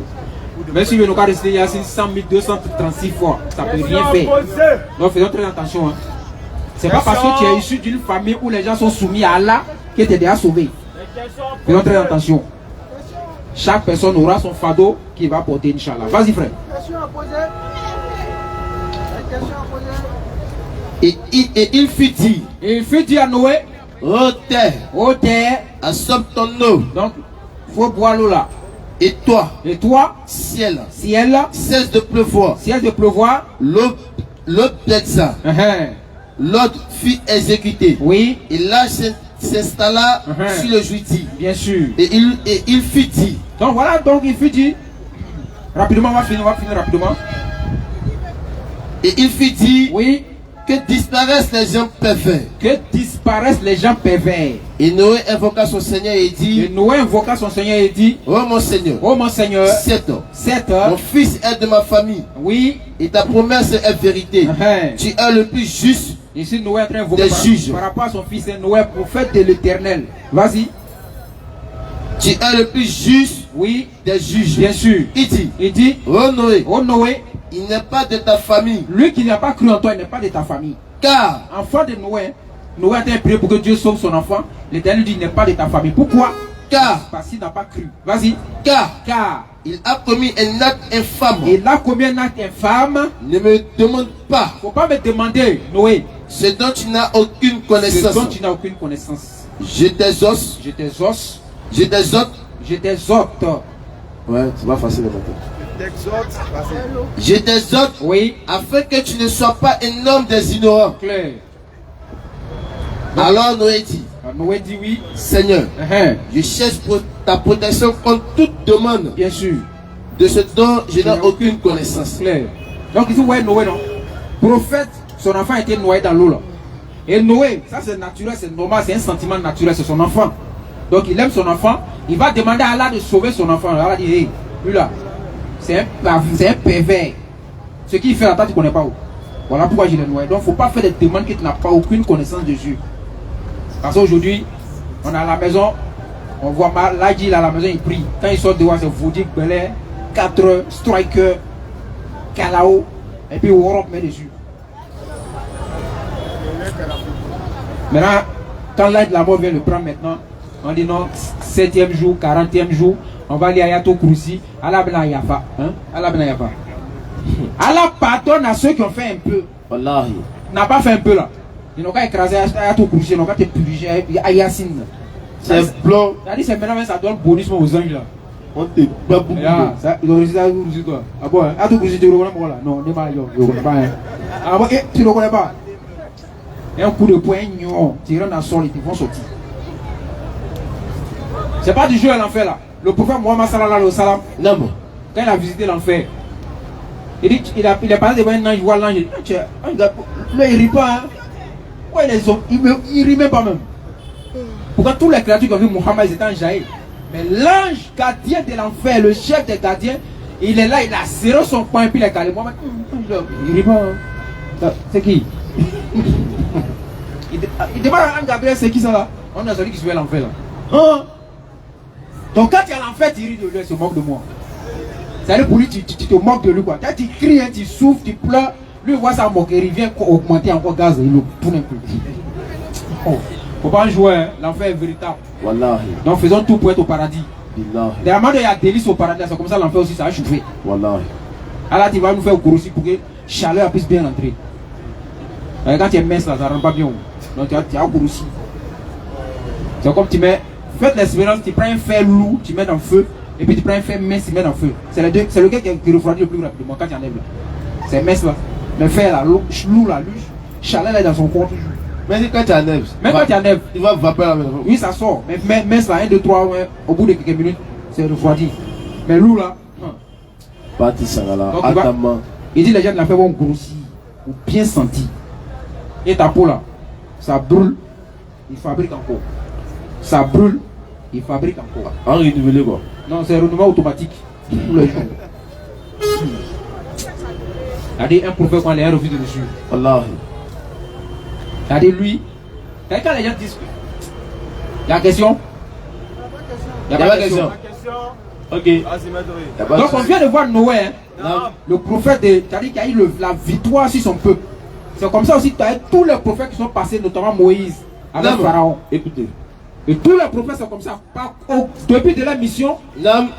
Même si nous avons resté il y a 100 236 fois, ça ne peut rien faire. Donc faisons très attention. Hein. C'est pas parce que tu es issu d'une famille où les gens sont soumis à Allah que tu es déjà sauvé. Faisons très attention. Chaque personne aura son fardeau qui va porter, Inch'Allah. Vas-y frère. Et il fut dit. Et il fut dit à Noé. Ô terre, assomme ton eau. Donc, il faut boire l'eau là. Et toi, ciel, cesse de pleuvoir. L'eau baissa. L'autre fut exécuté. Oui. Et là s'installa sur le juillet. Bien sûr. Et il fut dit. Donc voilà, donc il fut dit. Rapidement, on va finir rapidement. Et il fut dit. Oui. Que disparaissent les gens pervers. Et Noé invoqua son Seigneur et dit. Oh mon Seigneur. Certes, mon fils est de ma famille. Oui. Et ta promesse est vérité. Tu es le plus juste. Ici Noé est en train d'invoquer des juges. Par rapport à son fils, Noé, prophète de l'Éternel. Vas-y. Tu es le plus juste. Oui. Des juges. Bien sûr. Il dit. Oh Noé. Il n'est pas de ta famille. Lui qui n'a pas cru en toi, il n'est pas de ta famille. Car, enfant de Noé, Noé a été prié pour que Dieu sauve son enfant. L'Éternel dit, il n'est pas de ta famille. Pourquoi? Car, parce qu'il n'a pas cru. Vas-y. Car, il a commis un acte infâme. Ne me demande pas. Faut pas me demander, Noé. Ce dont tu n'as aucune connaissance. Je t'exhorte. Ouais, c'est pas facile de matin. Je t'exhorte, oui, afin que tu ne sois pas un homme des ignorants. Claire. Alors Noé dit, oui, Seigneur, je cherche ta protection contre toute demande. Bien sûr. De ce dont je n'ai aucune connaissance. Claire. Donc ici, vous voyez Noé, non? Prophète, son enfant a été noyé dans l'eau là. Et Noé, ça c'est naturel, c'est normal, c'est un sentiment naturel, c'est son enfant. Donc il aime son enfant, il va demander à Allah de sauver son enfant. Allah dit, hey, lui là, c'est un pervers. Ce qu'il fait là, tu ne connais pas où. Voilà pourquoi je l'ai noyé. Donc il ne faut pas faire des demandes que tu n'as pas aucune connaissance de Dieu. Parce qu'aujourd'hui, on est à la maison, on voit Ladji à la maison, il prie. Quand il sort dehors, c'est Vaudic, Belay, 4 Striker, Kalao, et puis Warop met dessus. Maintenant, quand l'aide de la mort vient le prendre maintenant, on dit non, 7e jour, 40e jour, on va aller à Yato Kouroussi, Allah Bena Yafa. Allah Bena Yafa. Allah pardonne à ceux qui ont fait un peu. Wallahi. N'a pas fait un peu là. Ils n'ont qu'à écraser Yato Kouroussi, ils n'ont qu'à te puriger à Yassine. C'est blanc. C'est maintenant ça donne bonus aux anges là. On te bat beaucoup. Ils ont réussi à Kouroussi toi. Ah bon, Yato Kouroussi tu le connais pas là? Non, ne pas yo, je ne connais pas. Ah bon, tu ne connais pas? Un coup de poing, tu rentres dans le sol, ils vont sortir. C'est pas du jeu à l'enfer là. Le prophète Mohammed sallallahu alayhi wa sallam, quand il a visité l'enfer, il est passé devant un ange, il voit l'ange, il dit, il rit pas. Hein? Pourquoi ils rimaient pas même? Pourquoi tous les créatures qui ont vu Mohammed, ils étaient enjaillés? Mais l'ange gardien de l'enfer, le chef des gardiens, il est là, il a serré son poing et puis il a calé. Mohammed, il rit pas. C'est qui? Il demande à Gabriel, c'est qui ça là? On a celui qui suit l'enfer là. Hein? Donc quand tu es à l'enfer, tu ris de lui, il se moque de moi. C'est-à-dire pour lui, tu te moques de lui quoi. Quand tu cries, hein, tu souffres, tu pleures, lui voit sa moquerie, il vient augmenter encore gaz, il le tourne un peu. Oh. Faut pas en jouer, hein. L'enfer est véritable. Wallahi. Donc faisons tout pour être au paradis. Billahi. Dernièrement, il y a délice au paradis, c'est comme ça l'enfer aussi, ça a chauffer. Wallahi. Alors tu vas nous faire au aussi pour que la chaleur puisse bien rentrer. Quand tu es mince là, ça ne rentre pas bien. Donc tu as au aussi. C'est comme tu mets, faites l'expérience, tu prends un fer lourd, tu mets dans le feu, et puis tu prends un fer mince, tu mets dans le feu. C'est lequel qui refroidit le plus rapidement quand tu enlèves là. C'est mince là. Le fer là, lourd là, lui, chaleur là dans son corps toujours. Mais quand tu enlèves, même quand tu enlèves, il va vapeur là. Oui, ça sort. Mais mince là, 1, 2, 3, ouais, au bout de quelques minutes, c'est refroidi. Mais lourd là, Parti ça là, il dit les gens de la fait vont grossir, ou bien sentir. Et ta peau là, ça brûle, il fabrique encore. Ça brûle, il fabrique encore. En renouvelé quoi? Non, c'est un renouvellement automatique. Tous les jours. Il a dit un prophète quand les gens refusent de le suivre. Allah. Il a dit lui, quand les gens disent que. Il y a question? Il n'y a pas de question. Ok. Donc on vient de voir Noé, hein, le prophète, c'est-à-dire qu'il a eu la victoire sur son peuple. C'est comme ça aussi que tu as tous les prophètes qui sont passés, notamment Moïse, avec Pharaon. Écoutez. Et tous les prophètes sont comme ça. Au début de la mission,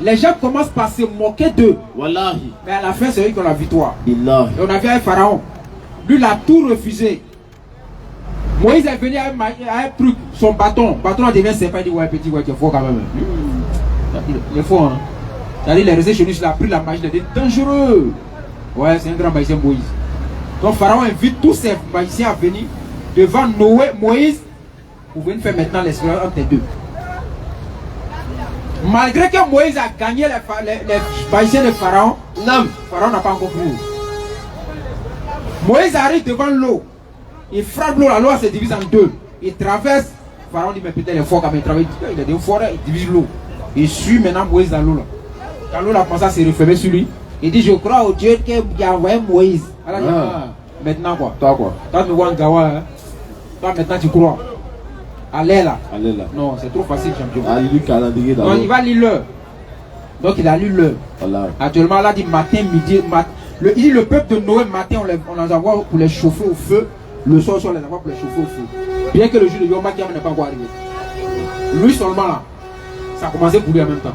les gens commencent par se moquer d'eux. Wallahi. Mais à la fin, c'est eux qui ont la victoire. Billahi. Et on a vu un Pharaon. Lui, il a tout refusé. Moïse est venu avec un truc, son bâton. Le bâton devient serpent. Il dit, ouais, petit, ouais, tu es fort quand même. Il est fort, hein. C'est-à-dire, il est resté chez lui, il a pris la magie, il a dit, dangereux. Ouais, c'est un grand magicien, Moïse. Donc, Pharaon invite tous ses magiciens à venir devant Noé, Moïse. Vous venez faire maintenant l'expérience entre les deux. Malgré que Moïse a gagné les magiciens de Pharaon, Pharaon n'a pas encore cru. Moïse arrive devant l'eau. Il frappe l'eau, la l'eau se divise en deux. Il traverse. Pharaon dit, mais peut-être il est fort quand même. Il a des forêts, il divise l'eau. Il suit maintenant Moïse dans l'eau là. Quand l'eau a commencé à se refermer sur lui, il dit, je crois au Dieu qui a envoyé Moïse. Alors, maintenant quoi? Toi quoi? Toi tu me vois un gawa, hein? Toi maintenant tu crois? Allez là. Allez là. Non, c'est trop facile, champion. Ah, il calendrier non, il va lire l'heure. Donc il a lu l'heure. Voilà. Actuellement, là, il dit matin, midi, il dit le peuple de Noé, matin, on les envoie pour les chauffer au feu. Le soir, on les envoie pour les chauffer au feu. Bien que le jour de Yom Kippur n'est pas encore arrivé. Lui seulement là, ça a commencé pour lui en même temps.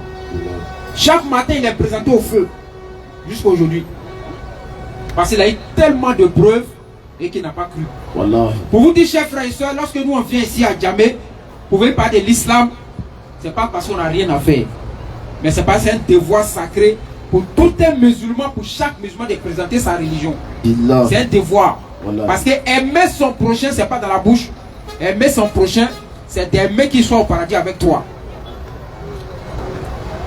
Chaque matin, il est présenté au feu. Jusqu'à aujourd'hui. Parce qu'il a eu tellement de preuves et qu'il n'a pas cru. Voilà. Pour vous dire, chers frères et sœurs, lorsque nous on vient ici à Djamé, vous pouvez parler de l'islam, c'est pas parce qu'on n'a rien à faire. Mais c'est parce que c'est un devoir sacré pour tout un musulman, pour chaque musulman de présenter sa religion. C'est un devoir. Voilà. Parce que aimer son prochain, c'est pas dans la bouche. Aimer son prochain, c'est d'aimer qu'il soit au paradis avec toi.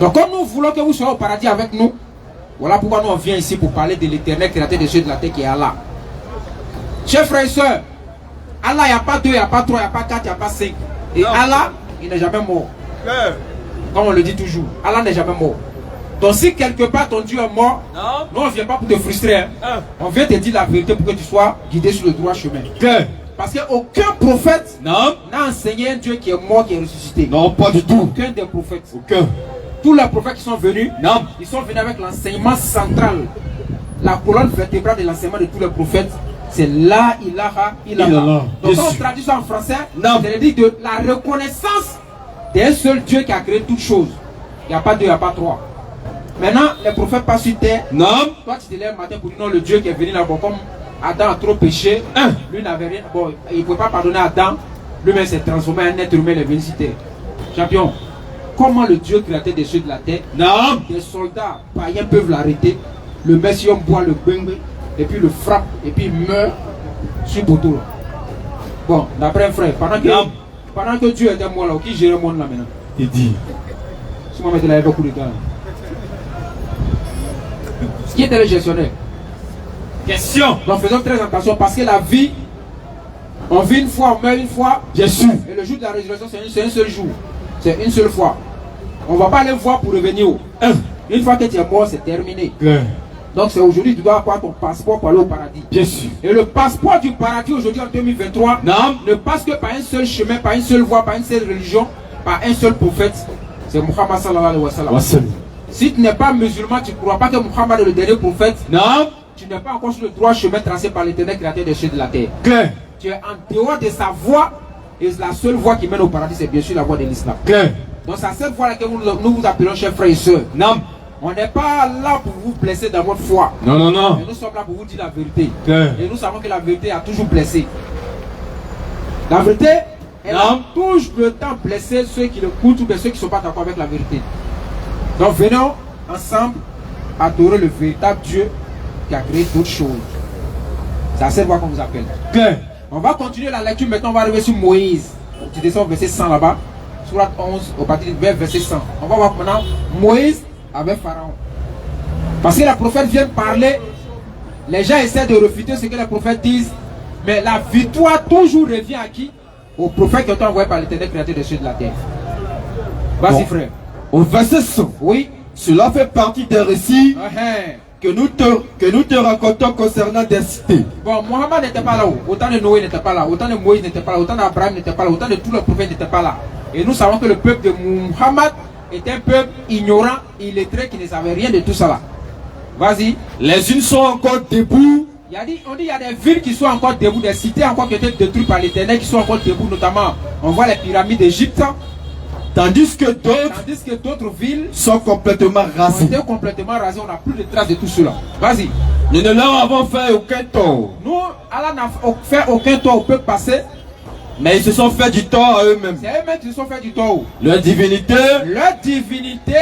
Donc comme nous voulons que vous soyez au paradis avec nous, voilà pourquoi nous on vient ici pour parler de l'éternel créateur des cieux et de la terre qui est Allah. Chers frères et sœurs, Allah, il n'y a pas 2, il n'y a pas 3, il n'y a pas 4, il n'y a pas 5. Et non. Allah, il n'est jamais mort. Comme on le dit toujours, Allah n'est jamais mort. Donc si quelque part ton Dieu est mort, nous on ne vient pas pour te frustrer. Hein. On vient te dire la vérité pour que tu sois guidé sur le droit chemin. Parce qu'aucun prophète n'a enseigné un Dieu qui est mort, qui est ressuscité. Non, pas du tout. Aucun des prophètes. Aucun. Tous les prophètes qui sont venus, ils sont venus avec l'enseignement central. La colonne vertébrale de l'enseignement de tous les prophètes, c'est la ilaha illallah. Donc quand on traduit ça en français, c'est dire de la reconnaissance d'un seul Dieu qui a créé toutes choses. Il n'y a pas 2, il n'y a pas 3. Maintenant, les prophètes passent sur terre. Toi tu te lèves le matin pour dire non, le Dieu qui est venu là-bas, comme Adam a trop péché, lui n'avait rien. Bon, il ne pouvait pas pardonner à Adam. Lui-même s'est transformé en être humain, il est venu sur terre. Champion, comment le Dieu créateur des cieux de la terre, des soldats païens peuvent l'arrêter, le Messie boit le beng, et puis le frappe, et puis il meurt sur le poteau. Bon, d'après un frère, pendant que Dieu était mort là, qui gérait le monde là maintenant? Il dit. Si moi je mettais là, il y avait beaucoup de temps. Qui était le gestionnaire? Question. Donc faisons très attention parce que la vie On vit une fois, on meurt une fois. Bien sûr. Et le jour de la résurrection, c'est un seul jour. C'est une seule fois. On ne va pas aller voir pour revenir. Une fois que tu es mort, c'est terminé. Donc c'est aujourd'hui que tu dois avoir ton passeport pour aller au paradis. Bien sûr. Et le passeport du paradis aujourd'hui en 2023 ne passe que par un seul chemin, par une seule voie, par une seule religion, par un seul prophète. C'est Muhammad sallallahu alayhi wa sallam. Si tu n'es pas musulman, tu ne crois pas que Muhammad est le dernier prophète. Non. Tu n'es pas encore sur le droit chemin tracé par l'éternel créateur des cieux et de la terre. Claire. Tu es en dehors de sa voie. Et la seule voie qui mène au paradis, c'est bien sûr la voie de l'islam. Claire. Donc c'est cette voie laquelle nous vous appelons chers frères et sœurs. Non. On n'est pas là pour vous blesser dans votre foi. Non, non, non. Mais nous sommes là pour vous dire la vérité. Claire. Et nous savons que la vérité a toujours blessé. La vérité, elle a toujours le temps blessé ceux qui l'écoutent ou ceux qui ne sont pas d'accord avec la vérité. Donc venons ensemble adorer le véritable Dieu qui a créé d'autres choses. C'est à cette voie qu'on vous appelle. Claire. On va continuer la lecture. Maintenant, on va arriver sur Moïse. Tu descends au verset 100 là-bas. Surat 11, au partir du verset 100. On va voir maintenant Moïse avec Pharaon. Parce que les prophètes viennent parler. Les gens essaient de refuter ce que les prophètes disent. Mais la victoire toujours revient à qui? Aux prophètes qui ont été envoyés par l'éternel créateur des cieux et de la terre. Vas-y, frère. Au verset 100. Oui. Cela fait partie des récits que nous te racontons concernant des cités. Bon, Mohammed n'était pas là. Autant de Noé n'était pas là. Autant de Moïse n'était pas là. Autant d'Abraham n'était pas là. Autant de tous les prophètes n'étaient pas là. Et nous savons que le peuple de Muhammad est un peuple ignorant, illettré, qui ne savait rien de tout ça là. Vas-y. Les unes sont encore debout. On dit qu'il y a des villes qui sont encore debout, des cités encore qui ont été détruites par l'éternel qui sont encore debout, notamment on voit les pyramides d'Égypte. Tandis que d'autres villes sont complètement rasées. Ont été complètement rasées, on n'a plus de traces de tout cela. Vas-y. Nous ne leur avons fait aucun tort. Nous, Allah n'a fait aucun tort au peuple passé. Mais ils se sont fait du tort à eux-mêmes. C'est eux-mêmes qui se sont fait du tort. Leur divinité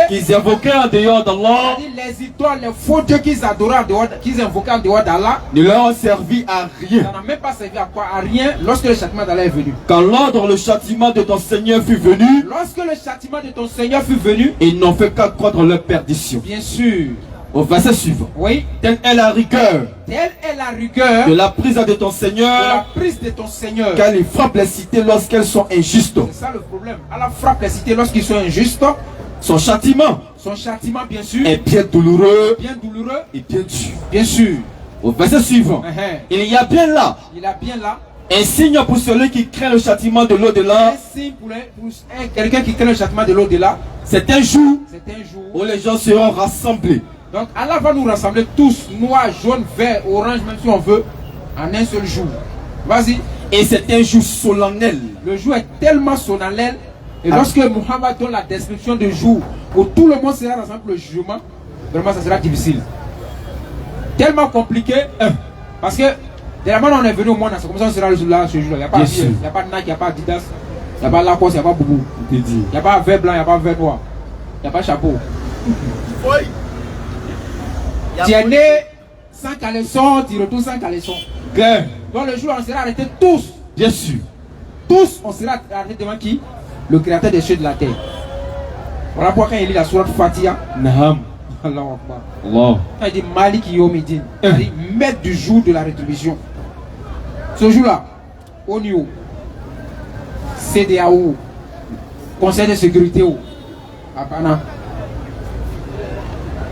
qu'ils invoquaient en dehors d'Allah, les idoles, les faux dieux qu'ils adoraient en dehors, qu'ils invoquaient en dehors d'Allah, ne leur ont servi à rien. Ça n'a même pas servi à quoi? À rien lorsque le châtiment d'Allah est venu. Quand l'ordre, le châtiment de ton Seigneur fut venu, lorsque le châtiment de ton Seigneur fut venu, ils n'ont fait qu'accroître leur perdition. Bien sûr. Au verset suivant. Oui. Telle est la rigueur. Telle est la rigueur de la prise de ton Seigneur. De la prise de ton Seigneur. Car il frappe les cités lorsqu'elles sont injustes. C'est ça le problème. Allah frappe les cités lorsqu'ils sont injustes. Son châtiment. Son châtiment, bien sûr. Est bien douloureux. Bien douloureux. Et bien dur. Bien sûr. Au verset suivant. Il y a bien là. Il y a bien là. Un signe pour celui qui craint le châtiment de l'au-delà. Un signe pour quelqu'un qui craint le châtiment de l'au-delà. C'est un jour. C'est un jour où les gens seront rassemblés. Donc Allah va nous rassembler tous, noirs, jaunes, verts, orange, même si on veut, en un seul jour. Vas-y. Et c'est un jour solennel. Le jour est tellement solennel. Et lorsque Muhammad donne la description du jour où tout le monde sera rassemblé pour le jugement, vraiment ça sera difficile. Tellement compliqué. Parce que, dernièrement on est venu au monde, c'est comme ça on sera là ce jour-là. Il n'y a pas Nike, il n'y a pas Adidas, il n'y a pas Lacoste, il n'y a pas Boubou. Il n'y a pas vert blanc, il n'y a pas vert noir. Il n'y a pas chapeau. Oui. Tu es né sans caleçon, tu retournes sans caleçon. Donc le jour où on sera arrêtés tous. Bien sûr. Tous, on sera arrêtés devant qui? Le créateur des cieux et de la terre. Voilà pourquoi quand il lit la sourate Fatiha. Naham. Allahu Akbar. Allah. Quand il dit Malik Yomidin, il dit maître du jour de la rétribution. Ce jour-là, ONU, CDAO, Conseil de sécurité, Apana.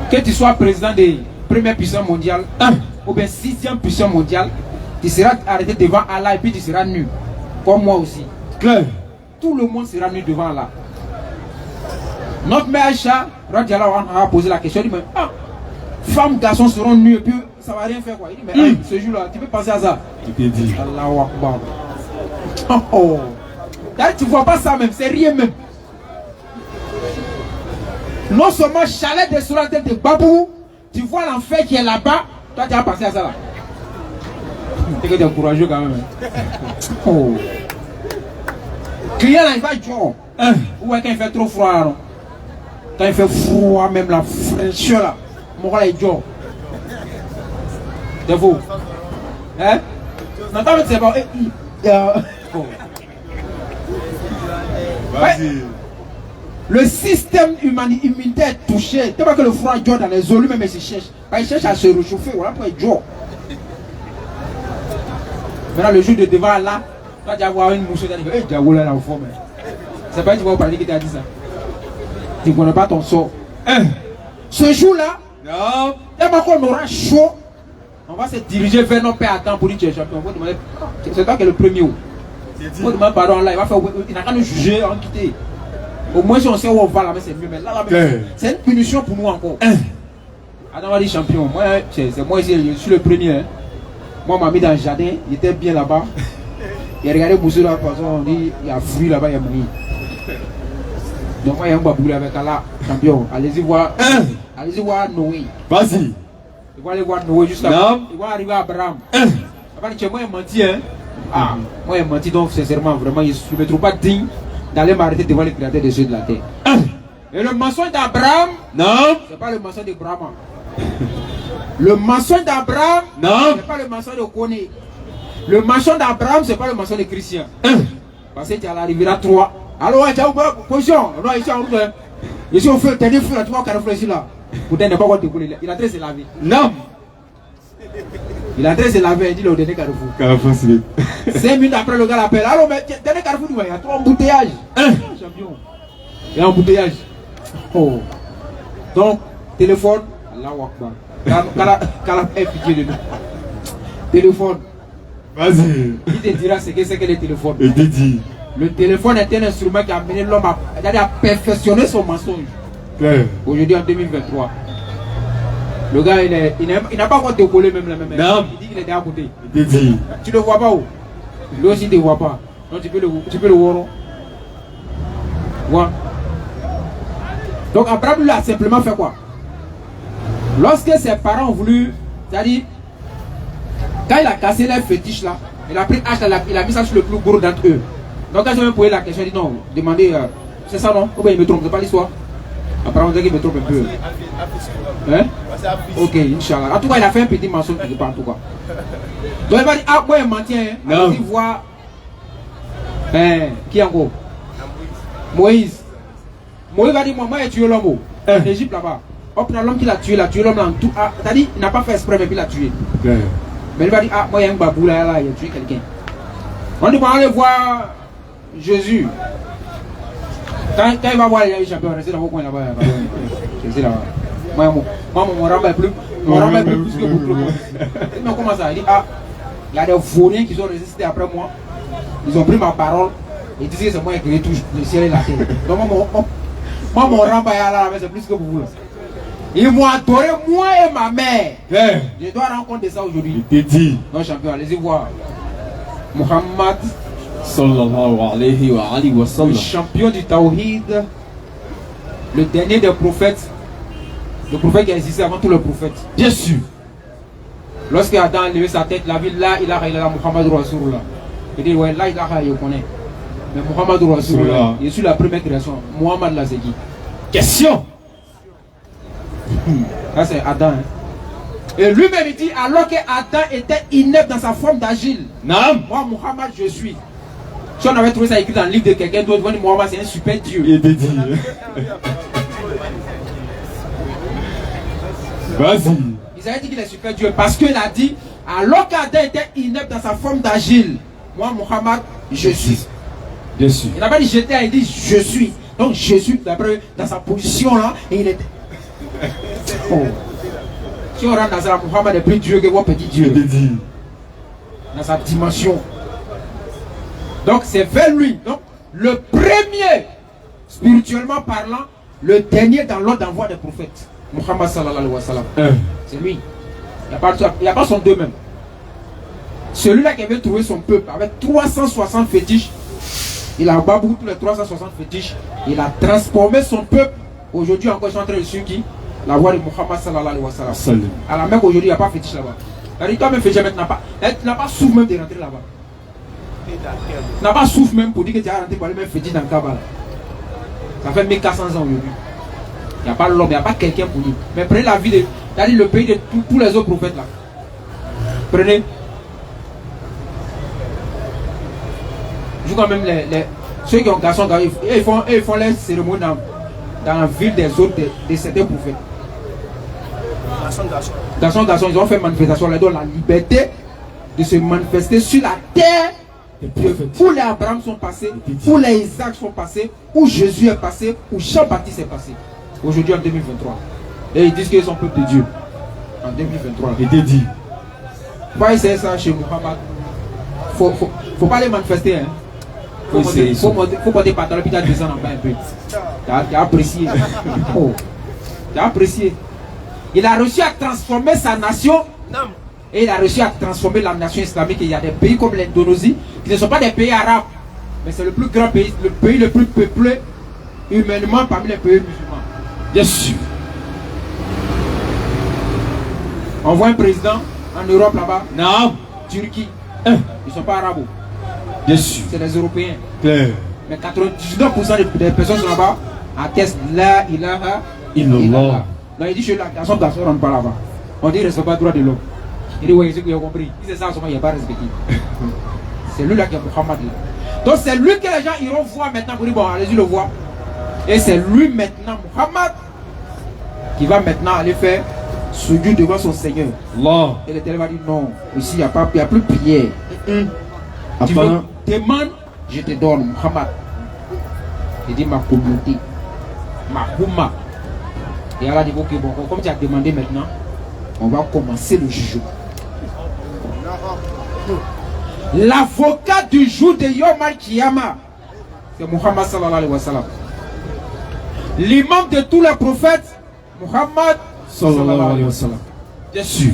Que tu sois président des premières puissances mondiales, ou bien 6e puissance mondiale, tu seras arrêté devant Allah et puis tu seras nu. Comme moi aussi. Claire. Tout le monde sera nu devant Allah. Notre mère Aïcha, a posé la question, il dit, mais femmes, garçons seront nus et puis ça va rien faire quoi. Il dit, mais ce jour-là, tu peux penser à ça. Tu t'es dit. Allahu Akbar. Oh. Tu vois pas ça même, c'est rien même. Non seulement chalet de sur la tête de Babou, tu vois l'enfer qui est là-bas, toi tu as pensé à ça là. Tu es courageux quand même. Oh. Client là, il va jouer. Ou quand il fait trop froid là. Quand il fait froid, même la fraîcheur là, mon gars il joue. C'est faux. Hein? Non, t'as c'est bon. Vas-y. Le système immunitaire est touché. Tu vois que le froid joue dans les os, lui-même il se cherche. Il cherche à se réchauffer, voilà pourquoi il joue. Maintenant, le jour de devant là, Toi, tu vas voir une mouche, tu vas dire, hey, Diago là, en forme. C'est pas tu vas parler qui t'a dit ça. Tu ne connais pas ton sort. Ce jour-là, on aura chaud. On va se diriger vers nos pères à temps pour dire tu es champion. C'est toi qui es le premier. On demande pardon là, il n'a qu'à nous juger, en quitter. Au moins si on sait où on va là, c'est mieux. Mais là, c'est une punition pour nous encore. Adam va dire champion. Moi, c'est moi ici, je suis le premier. Hein. Moi, on m'a mis dans le jardin, il était bien là-bas. Il a regardé Boussou là, on dit il y a fruit là-bas, il y a mouillé. Donc moi, il y a un baboulé avec Allah, champion. Allez-y voir Noé. Vas-y. Il va aller voir Noé juste là. Il va arriver à Abraham. Moi, il menti, hein. Ah, moi, il menti, donc sincèrement, vraiment, je ne me trouve pas digne d'aller m'arrêter devant les créateurs des cieux de la terre. Et le mensonge d'Abraham, non, c'est pas le mensonge d'Abraham. Le mensonge d'Abraham, non, c'est pas le mensonge de Koné. Le mensonge d'Abraham, c'est pas le mensonge de Christian. Parce que tu arriveras 3. Alors, tu as position. Non, ici, on fait. Ici, on fait le dernier fou là, tu vois, au carrefour ici là. Pourtant, il n'est pas quoi te couler. Il a très se laver. Non. Il a très se laver, il dit le dernier carrefour. Carrefour, c'est 5 minutes après, le gars l'appelle. Alors, mais dernier carrefour, il y a 3 embouteillages. Champion. Il y a un embouteillage. Oh. Donc, téléphone. Allah Akbar. Kala est pitié de nous. Téléphone. Vas-y. Il te dira ce que c'est que le téléphone. Il te dit. Le téléphone est un instrument qui a amené l'homme à perfectionner son mensonge. Aujourd'hui en 2023. Le gars il n'a pas encore décollé même la même. Non. Il dit qu'il est déjà à côté. Il te dit. Tu ne le vois pas où? Lui aussi il ne te voit pas. Donc tu peux le voir. Ouais. Donc Abraham lui a simplement fait quoi? Lorsque ses parents ont voulu, c'est-à-dire, quand il a cassé les fétiches là, il a pris H, il a mis ça sur le plus gros d'entre eux. Donc quand je me posé la question, il dit non, demandez, c'est ça non? Ou bien il me trompe, c'est pas l'histoire. Apparemment, on dirait qu'il me trompe un peu. Hein? Ok, Inch'Allah. En tout cas, il a fait un petit mensonge quelque part en tout cas. Donc il va dire, ah, moi il mentit, hein. Alors il voit, qui encore? Moïse. Moïse va dire, moi j'ai tué l'homme en Égypte là-bas. Hop, l'homme qui l'a tué l'homme là en tout. Ah, c'est-à-dire, il n'a pas fait exprès, mais il l'a tué. Mais il va dire, ah, moi il y a un babou là, il a tué quelqu'un. On dit, on va aller voir Jésus. Quand il va voir les champions, restez dans vos coins là-bas. Restez là-bas. Moi, mon ramba est plus que beaucoup. Mais comment ça? Il dit, ah, il y a des vauriens qui ont résisté après moi. Ils ont pris ma parole. Et disent que c'est moi qui ai créé tout le ciel et la terre. Donc moi, mon ramba est là, c'est plus que vous. Ils m'ont adoré, moi et ma mère. Je dois rendre compte de ça aujourd'hui. Il te dit. Non, champion, allez-y voir. Muhammad sallallahu alayhi wa sallam, le champion du Tawhid, le dernier des prophètes, le prophète qui a existé avant tous les prophètes. Bien sûr. Lorsque Adam a levé sa tête, la ville là, il a réalisé Muhammad Rasulullah. Il dit, ouais, là, il a réalisé, je connais. Mais Muhammad Rasulullah, il est sur la première création. Muhammad l'a dit. Question. Ça c'est Adam. Hein. Et lui-même il dit, alors que Adam était inepte dans sa forme d'agile. Non. Moi, Muhammad, je suis. Si on avait trouvé ça écrit dans le livre de quelqu'un d'autre, Muhammad c'est un super Dieu. Il te dit. Vas-y. Ils avaient dit qu'il est super Dieu parce qu'il a dit, alors qu'Adam était inepte dans sa forme d'agile, moi, Muhammad, je suis. Je suis. Il n'a pas dit j'étais, il dit je suis. Donc je suis d'après dans sa position là, et il était. Oh. Si on rentre dans ça, Muhammad est plus Dieu que mon petit Dieu. Dans sa dimension. Donc c'est vers lui. Donc le premier, spirituellement parlant, le dernier dans l'ordre d'envoi des prophètes. Muhammad sallallahu alayhi wa sallam. C'est lui. Il n'y a pas son deux même. Celui-là qui avait trouvé son peuple avec 360 fétiches. Il a babou tous les 360 fétiches. Il a transformé son peuple. Aujourd'hui encore, je suis en train de suivre qui? La voix de Muhammad sallallahu alayhi wa sallam. À la Mecque aujourd'hui, il n'y a pas fétiche là-bas. C'est-à-dire toi-même fétiche maintenant tu n'as pas souffle même de rentrer là-bas. Tu n'as pas souffle même pour dire que tu as rentré pour aller même fétiche dans le Kaaba. Ça fait 1400 ans aujourd'hui. Il n'y a pas l'homme, il n'y a pas quelqu'un pour dire. Mais prenez la vie de, c'est-à-dire le pays de tous les autres prophètes là. Prenez. Je vois même ceux qui ont garçon, ils font les cérémonies dans la ville des autres, de certains prophètes. Garçon, ils ont fait manifestation, ils leur donnent la liberté de se manifester sur la terre où les Abraham sont passés, où les Isaac sont passés, où Jésus est passé, où Jean-Baptiste est passé. Aujourd'hui en 2023. Et ils disent qu'ils sont peuple de Dieu. En 2023. Il était dit. Pas essayer ça chez Muhammad. Faut pas les manifester. Hein. Faut porter pantalon puis tu descendre en bas un peu. Tu as apprécié. Oh. Tu as apprécié. Il a réussi à transformer sa nation. Et il a réussi à transformer la nation islamique. Il y a des pays comme l'Indonésie qui ne sont pas des pays arabes. Mais c'est le plus grand pays, le pays le plus peuplé humainement parmi les pays musulmans. Bien sûr. On voit un président en Europe là-bas. Non. Turquie. Ils ne sont pas arabes. Bien sûr. C'est des Européens. Claire. Mais 99% des personnes sont là-bas attestent la ilaha illallah. Donc il dit chez la garçon ne rentre pas là-bas. On dit respecte pas le droit de l'homme. Il dit oui, il a compris. Il dit ça, il n'y a pas respecté. C'est lui là qui est Muhammad là. Donc c'est lui que les gens iront voir maintenant pour dire bon, allez-y le voir. Et c'est lui maintenant, Muhammad, qui va maintenant aller faire sujoud devant son Seigneur. Allah. Et l'Éternel va dire non, ici il n'y a plus de prière. Tu me demandes, je te donne, Muhammad. Il dit ma communauté, ma Houma. Et Allah dit ok, bon, comme tu as demandé maintenant, on va commencer le jugement. L'avocat du jour de Yom Al-Kiyama, c'est Muhammad sallallahu alayhi wa sallam. L'imam de tous les prophètes, Muhammad sallallahu alayhi wa sallam. Bien sûr.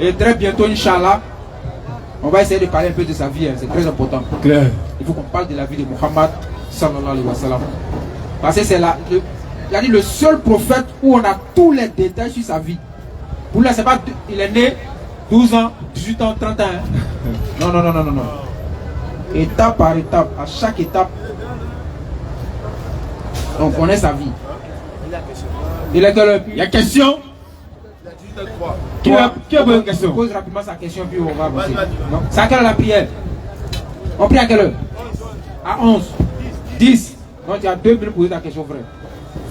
Et très bientôt, Inch'Allah, on va essayer de parler un peu de sa vie, hein. C'est très important. Claire. Il faut qu'on parle de la vie de Muhammad sallallahu alayhi wa sallam. Parce que c'est le seul prophète où on a tous les détails sur sa vie. Pour lui, c'est pas, il est né 12 ans, 18 ans, 30 ans. Hein. Non. Étape par étape, à chaque étape, on connaît sa vie. Il y a question. Qui a une question? Pose rapidement sa question puis on va avancer. C'est à quelle heure la prière? On prie à quelle heure? À 11, 10. Donc tu as 2 minutes pour poser ta question, frère.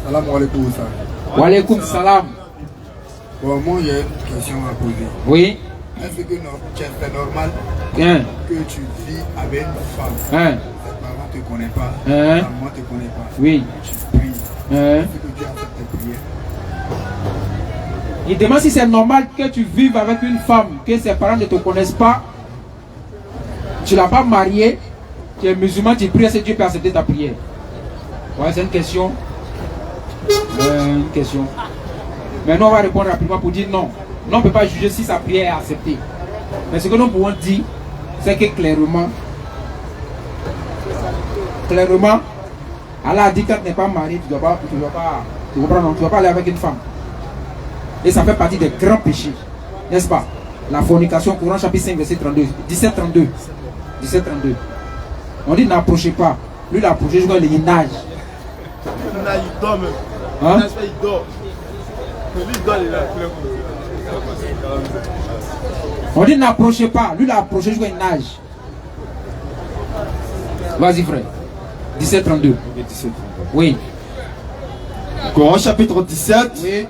Salam alaikum. Wa alaikum salam. Bon, moi j'ai une question à poser. Oui. Est-ce que c'est normal que tu vis avec une femme? Tes parents ne te connaissent pas, ta maman ne te connaît pas. Oui. Tu pries. Est-ce que Dieu accepte tes prières? Il demande si c'est normal que tu vives avec une femme, que ses parents ne te connaissent pas. Tu ne l'as pas mariée, tu es musulman, tu pries, est-ce que Dieu peut accepter ta prière? Ouais, c'est une question. Une question. Mais nous on va répondre rapidement pour dire non. Non, on ne peut pas juger si sa prière est acceptée. Mais ce que nous pouvons dire, c'est que clairement, Allah a dit quand tu n'es pas marié, tu ne dois pas aller avec une femme. Et ça fait partie des grands péchés. N'est-ce pas? La fornication, Coran chapitre 5, verset 32. 17-32. On dit n'approchez pas. Lui, il a approché, je vois il nage. Il dort même. Hein? Il dort. On dit n'approchez pas. Lui, il a approché, je vois il nage. Vas-y, frère. 17-32. Oui. Coran chapitre 17. Oui.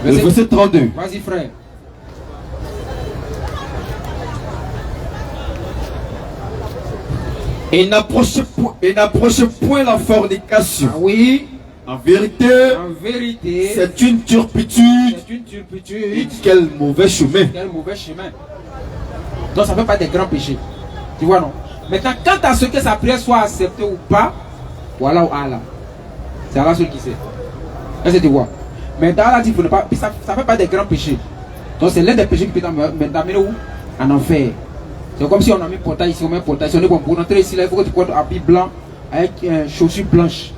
Verset 32. Vas-y, frère. Et n'approchez point la fornication. Ah oui. En vérité, c'est une turpitude. Et quel mauvais chemin. Donc ça ne fait pas des grands péchés. Tu vois, non? Maintenant, quant à ce que sa prière soit acceptée ou pas, voilà où Allah. C'est Allah seul qui sait. Est-ce que tu vois? Mais dans Allah dit qu'il ne faut pas. Ça ne fait pas des grands péchés. Donc c'est l'un des péchés qui peut t'amener où? En enfer. C'est comme si on a mis un portail ici, on met un portail. Si on est bon pour entrer ici, là, il faut que tu portes un habit blanc avec chaussures blanches.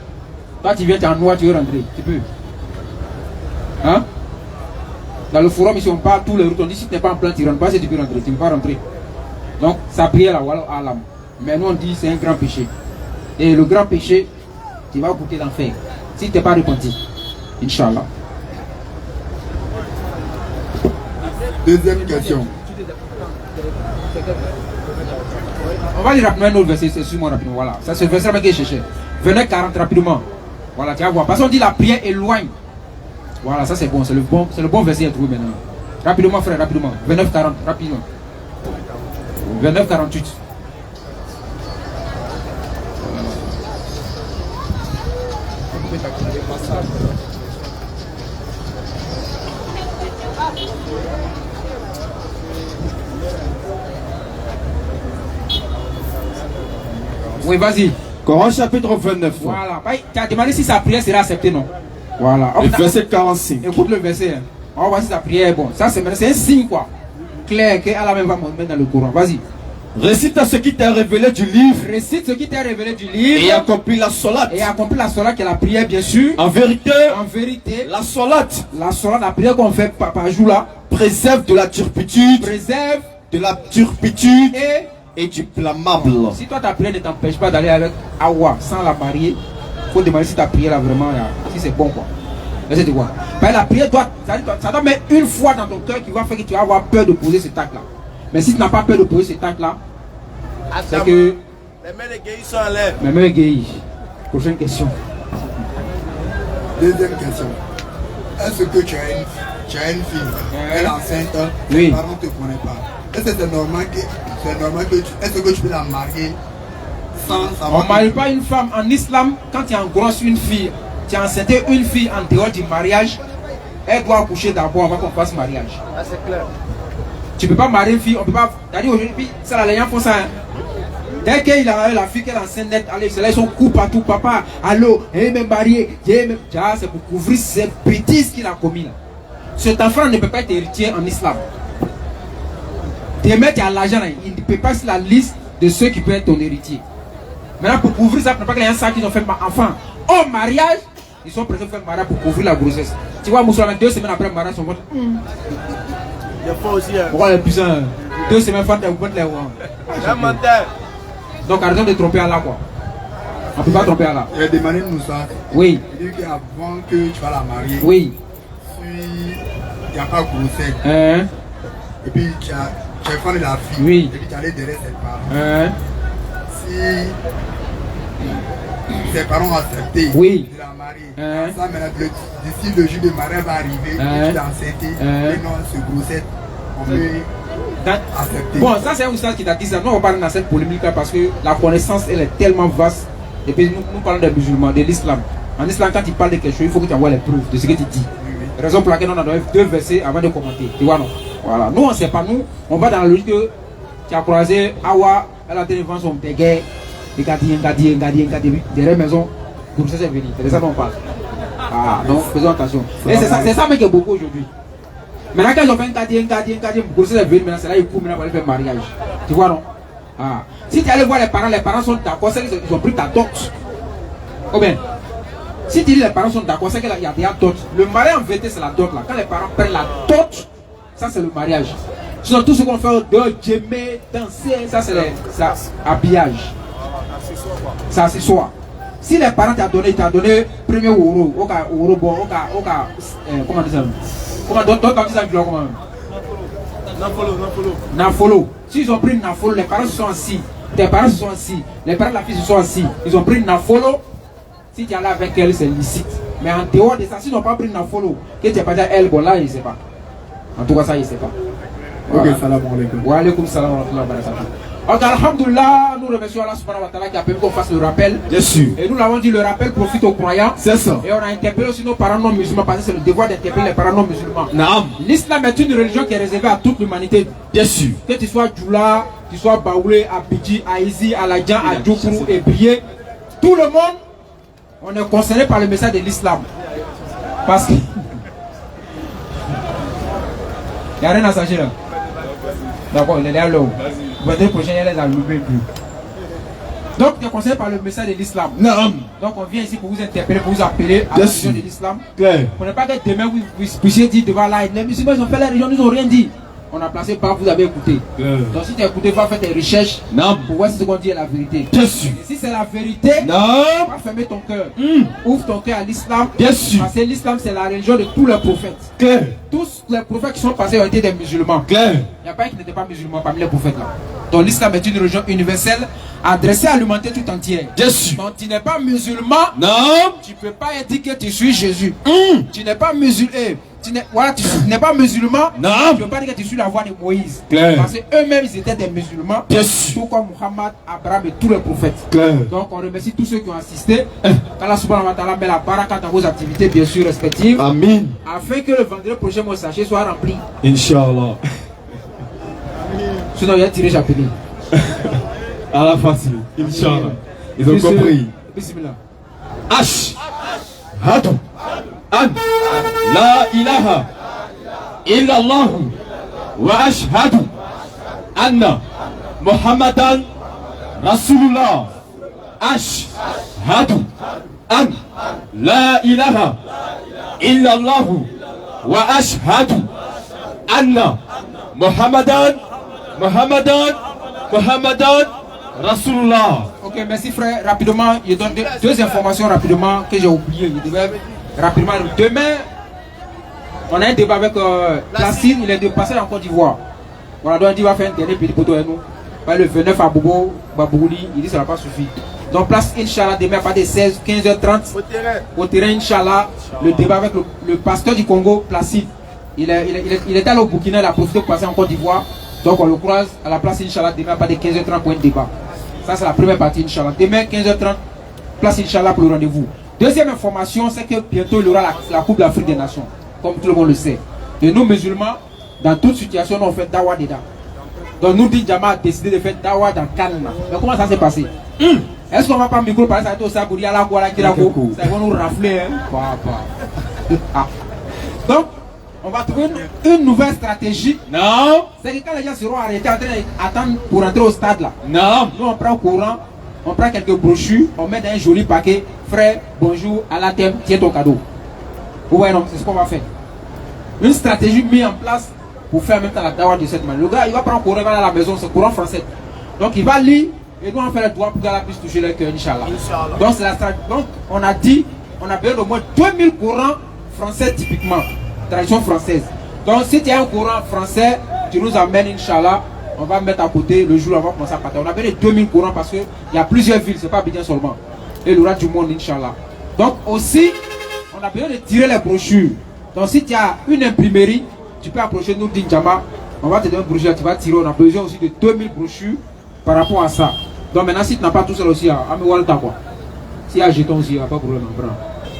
Toi tu viens, tu es en noir, tu veux rentrer. Tu peux. Hein? Dans le forum ici, on parle tous les routes. On dit si tu n'es pas en plan, tu ne rentres pas, si tu peux rentrer. Tu ne peux pas rentrer. Donc sa prière là, voilà, Allah. Mais nous on dit c'est un grand péché. Et le grand péché, tu vas goûter l'enfer. Si tu n'es pas repenti. Inch'Allah. Deuxième question. On va lire rapidement un autre verset, c'est moi rapidement. Voilà. Ça c'est le verset que je cherchais. Venez 40 rapidement. Voilà, tu vas voir. Parce qu'on dit la prière éloigne. Voilà, ça c'est bon. C'est le bon verset à trouver maintenant. Rapidement, frère, rapidement. 29-40, rapidement. 29-48. Oui, vas-y. Coran chapitre 29. Voilà. Tu as demandé si sa prière sera acceptée, non? Voilà. Le verset 45. Écoute le verset. On va voir si sa prière est bonne. Ça, c'est un signe, quoi. Clair qu'Allah même va mettre dans le Coran. Vas-y. Récite ce qui t'est révélé du livre. Récite ce qui t'est révélé du livre. Et accomplis la solat. Et accomplis la solat qui est la prière, bien sûr. En vérité, la solat, la prière qu'on fait par jour là, préserve de la turpitude. Préserve de la turpitude et du blâmable. Si toi ta prière ne t'empêche pas d'aller avec Awa sans la marier, il faut demander si ta prière là vraiment, si c'est bon quoi. C'est quoi? La prière doit, ça doit mettre une fois dans ton cœur qui va faire que tu vas avoir peur de poser cet acte là. Mais si tu n'as pas peur de poser cet acte là, c'est que les mains de Guéhi sont en l'air. Les mains de Guéhi. Prochaine question. Deuxième question. Est-ce que tu as une fille, elle est enceinte, oui. Tes parents ne te connaissent pas? Est-ce que c'est normal que est-ce que tu peux la marier sans savoir? On ne marie pas une femme en islam quand tu engrosses une fille. Tu as enceinté une fille en dehors du mariage, elle doit accoucher d'abord avant qu'on fasse mariage. Ah, c'est clair. Tu ne peux pas marier une fille, on peut pas. T'as dit aujourd'hui, ça là, les gens font ça. Hein? Dès qu'il a la fille qu'elle est enceinte, allez, c'est là ils sont coups partout, papa, allô, elle est même mariée, c'est pour couvrir ces bêtises qu'il a commis là. Cet enfant ne peut pas être héritier en islam. Demain, tu as l'argent, il ne peut pas sur la liste de ceux qui peuvent être ton héritier. Maintenant, pour couvrir ça, pour ne pas qu'il y ait un sac qu'ils ont fait enfant. Au mariage, ils sont prêts à faire mariage pour couvrir la grossesse. Tu vois, Moussoula, 2 semaines après le mariage, ils sont venus. Il y a pas aussi. Pourquoi les puissants 2 semaines après, vous faites les rois. Donc, arrêtons de tromper Allah, quoi. On ne peut pas tromper Allah. Il a demandé Moussa. Oui. Il dit qu'avant que tu vas la marier, oui. Il n'y a pas de grossesse. Et puis tu as fait la fille. Oui. Et puis tu allais derrière ses parents. Si ses parents ont accepté de la marier, ça maintenant, d'ici le jour de mariage va arriver, et tu es enceinte, et non, ce grossesse, on peut accepter. Bon, ça c'est un oustaz qui t'a dit ça. Nous on parle dans cette polémique là parce que la connaissance elle est tellement vaste. Et puis nous parlons des musulmans, de l'islam. En islam, quand tu parles de quelque chose, il faut que tu envoies les preuves de ce que tu dis. Raison pour laquelle on a donné 2 versets avant de commenter. Tu vois, non? Voilà. Nous, on ne sait pas. Nous, on va dans la logique que tu as croisé Awa, elle a tenu son béguet, des gardiens, derrière la maison, comme ça c'est venu. C'est de ça dont on parle. Ah, donc faisons attention. Et c'est ça même qui est beaucoup aujourd'hui. Maintenant, quand ils ont fait un gardien, comme ça c'est venu, maintenant c'est là ils courent maintenant pour aller faire mariage. Tu vois, non? Ah. Si tu allais voir les parents sont d'accord, c'est qu'ils ont pris ta dot. Ou bien, si tu dis les parents sont d'accord, c'est qu'il y a des dot. Le mariage en vérité c'est la dot là. Quand les parents prennent la dot, ça c'est le mariage. Sinon tout ce qu'on fait de gemmer, danser, ça c'est l'habillage. C'est accessoire. Si les parents t'ont donné premier euro, comment dire ça? Comment d'autres disent ça comment? Nafolo. S'ils ont pris Nafolo, les parents se sont assis. Tes parents se sont assis. Les parents de la fille se sont assis. Ils ont pris Nafolo. Si tu es là avec elle, c'est licite. Mais en dehors de ça, s'ils n'ont pas pris Nafolo, que tu n'es pas dit elle, bon là, il ne sait pas. En tout cas, ça, il ne sait pas. Voilà. Ok, salam alaikum. Wa alaikum salam wa rahmatullahi wa barakatuh. Donc, alhamdulillah, nous remercions Allah subhanahu wa ta'ala qui a permis qu'on fasse le rappel. Bien sûr. Et nous l'avons dit, le rappel profite aux croyants. C'est ça. Et on a interpellé aussi nos parents non musulmans parce que c'est le devoir d'interpeller les parents non musulmans. Naam. L'islam est une religion qui est réservée à toute l'humanité. Bien sûr. Que tu sois Djoula, tu sois Baoulé, Abidji, Aïzi, Aladjan, Adjoukourou et Brié, tout le monde, on est concerné par le message de l'islam. Parce que. Il n'y a rien à s'agir là. D'accord, il est là. Votre prochain, il les a loupés plus. Donc, tu es concerné par le message de l'islam. Donc, on vient ici pour vous interpeller, pour vous appeler à la religion de l'islam. Pour ne pas que demain, vous puissiez dire devant là, les musulmans, ils ont fait la religion, ils n'ont rien dit. On a placé par vous avez écouté. Donc, si tu as écouté, va faire tes recherches pour voir si ce qu'on dit est la vérité. Bien sûr. Et si c'est la vérité, va fermer ton cœur. Ouvre ton cœur à l'islam. Bien sûr. Parce que l'islam, c'est la religion de tous les prophètes. Tous les prophètes qui sont passés ont été des musulmans. Il n'y a pas un qui n'était pas musulman parmi les prophètes là. Donc l'islam est une religion universelle adressée à l'humanité tout entière. Bien sûr. Donc tu n'es pas musulman. Non. Tu ne peux pas dire que tu suis Jésus. Tu n'es pas musulman. tu n'es pas musulman, non. Tu ne peux pas dire que tu suis la voie de Moïse. Claire. Parce qu'eux-mêmes, ils étaient des musulmans. Yes. Tout comme Muhammad, Abraham et tous les prophètes. Claire. Donc on remercie tous ceux qui ont assisté. Qu'Allah subhanahu wa ta'ala met la baraka dans vos activités, bien sûr, respectives. Amen. Afin que le vendredi prochain, mon sachet soit rempli. Inch'Allah. Sinon, il y a tiré chapelier. À la facile. Inch'Allah. Ils ont compris. Bismillah. Ashhadu an la ilaha illallah wa ashhadu anna Muhammadan Rasulullah. Ashhadu an la ilaha illallah wa ashhadu anna Muhammadan Rasulullah. Ok, merci frère. Rapidement, je donne deux informations rapidement que j'ai oubliées. Rapidement. Demain, on a un débat avec Placide, il est dépassé en Côte d'Ivoire. Voilà, donc il va faire un dernier petit poteau avec nous. Le 29 à Bobo, Babouli, il dit que ça n'a pas suffi. Donc place Inch'Allah demain à partir de 16, 15h30 au terrain Inch'Allah, le débat avec le pasteur du Congo, Placide. Il est allé au Burkina, il a profité pour passer en Côte d'Ivoire. Donc on le croise à la place Inch'Allah demain à partir de 15h30 pour un débat. Ça c'est la première partie Inch'Allah. Demain 15h30, place Inch'Allah pour le rendez-vous. Deuxième information, c'est que bientôt il y aura la Coupe d'Afrique des Nations, comme tout le monde le sait. Et nous musulmans, dans toute situation, on fait dawa dedans. Donc nous dit Jama a décidé de faire dawa dans Cannes. Mais comment ça s'est passé? Est-ce qu'on va pas micro parler ça au Sabouri à la Guala Kirako? Ça va nous rafler, hein? Donc, on va trouver une nouvelle stratégie. Non. C'est que quand les gens seront arrêtés en train d'attendre pour entrer au stade là. Non. Nous on prend au courant, on prend quelques brochures, on met dans un joli paquet. Frère, bonjour, à la thème, tiens ton cadeau. Vous voyez, non, c'est ce qu'on va faire. Une stratégie mise en place pour faire en même temps la dawa de cette manière. Le gars, il va prendre courant, il va aller à la maison, c'est courant français. Donc il va lire et nous on fait le droit pour que la puisse toucher le cœur, Inch'Allah. Donc c'est la stratégie. Donc on a dit, on a besoin d'au moins 2000 courants français typiquement. Tradition française. Donc si tu as un courant français, tu nous amènes Inch'Allah, on va mettre à côté le jour où on va commencer à partir. On a besoin de 2000 courants parce qu'il y a plusieurs villes, c'est pas Abidjan seulement. Et il y aura du monde Inch'Allah. Donc aussi, on a besoin de tirer les brochures. Donc si tu as une imprimerie, tu peux approcher nous d'Injama, on va te donner une brochure, tu vas tirer. On a besoin aussi de 2000 brochures par rapport à ça. Donc maintenant si tu n'as pas tout seul aussi, quoi. S'il y a un jeton aussi, il n'y a pas de problème, on prend.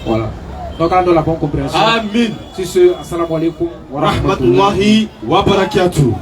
Voilà. Donc on a la bonne compréhension. Amin. C'est ce, assalamu alaikum wa rahmatullahi wa barakatuh.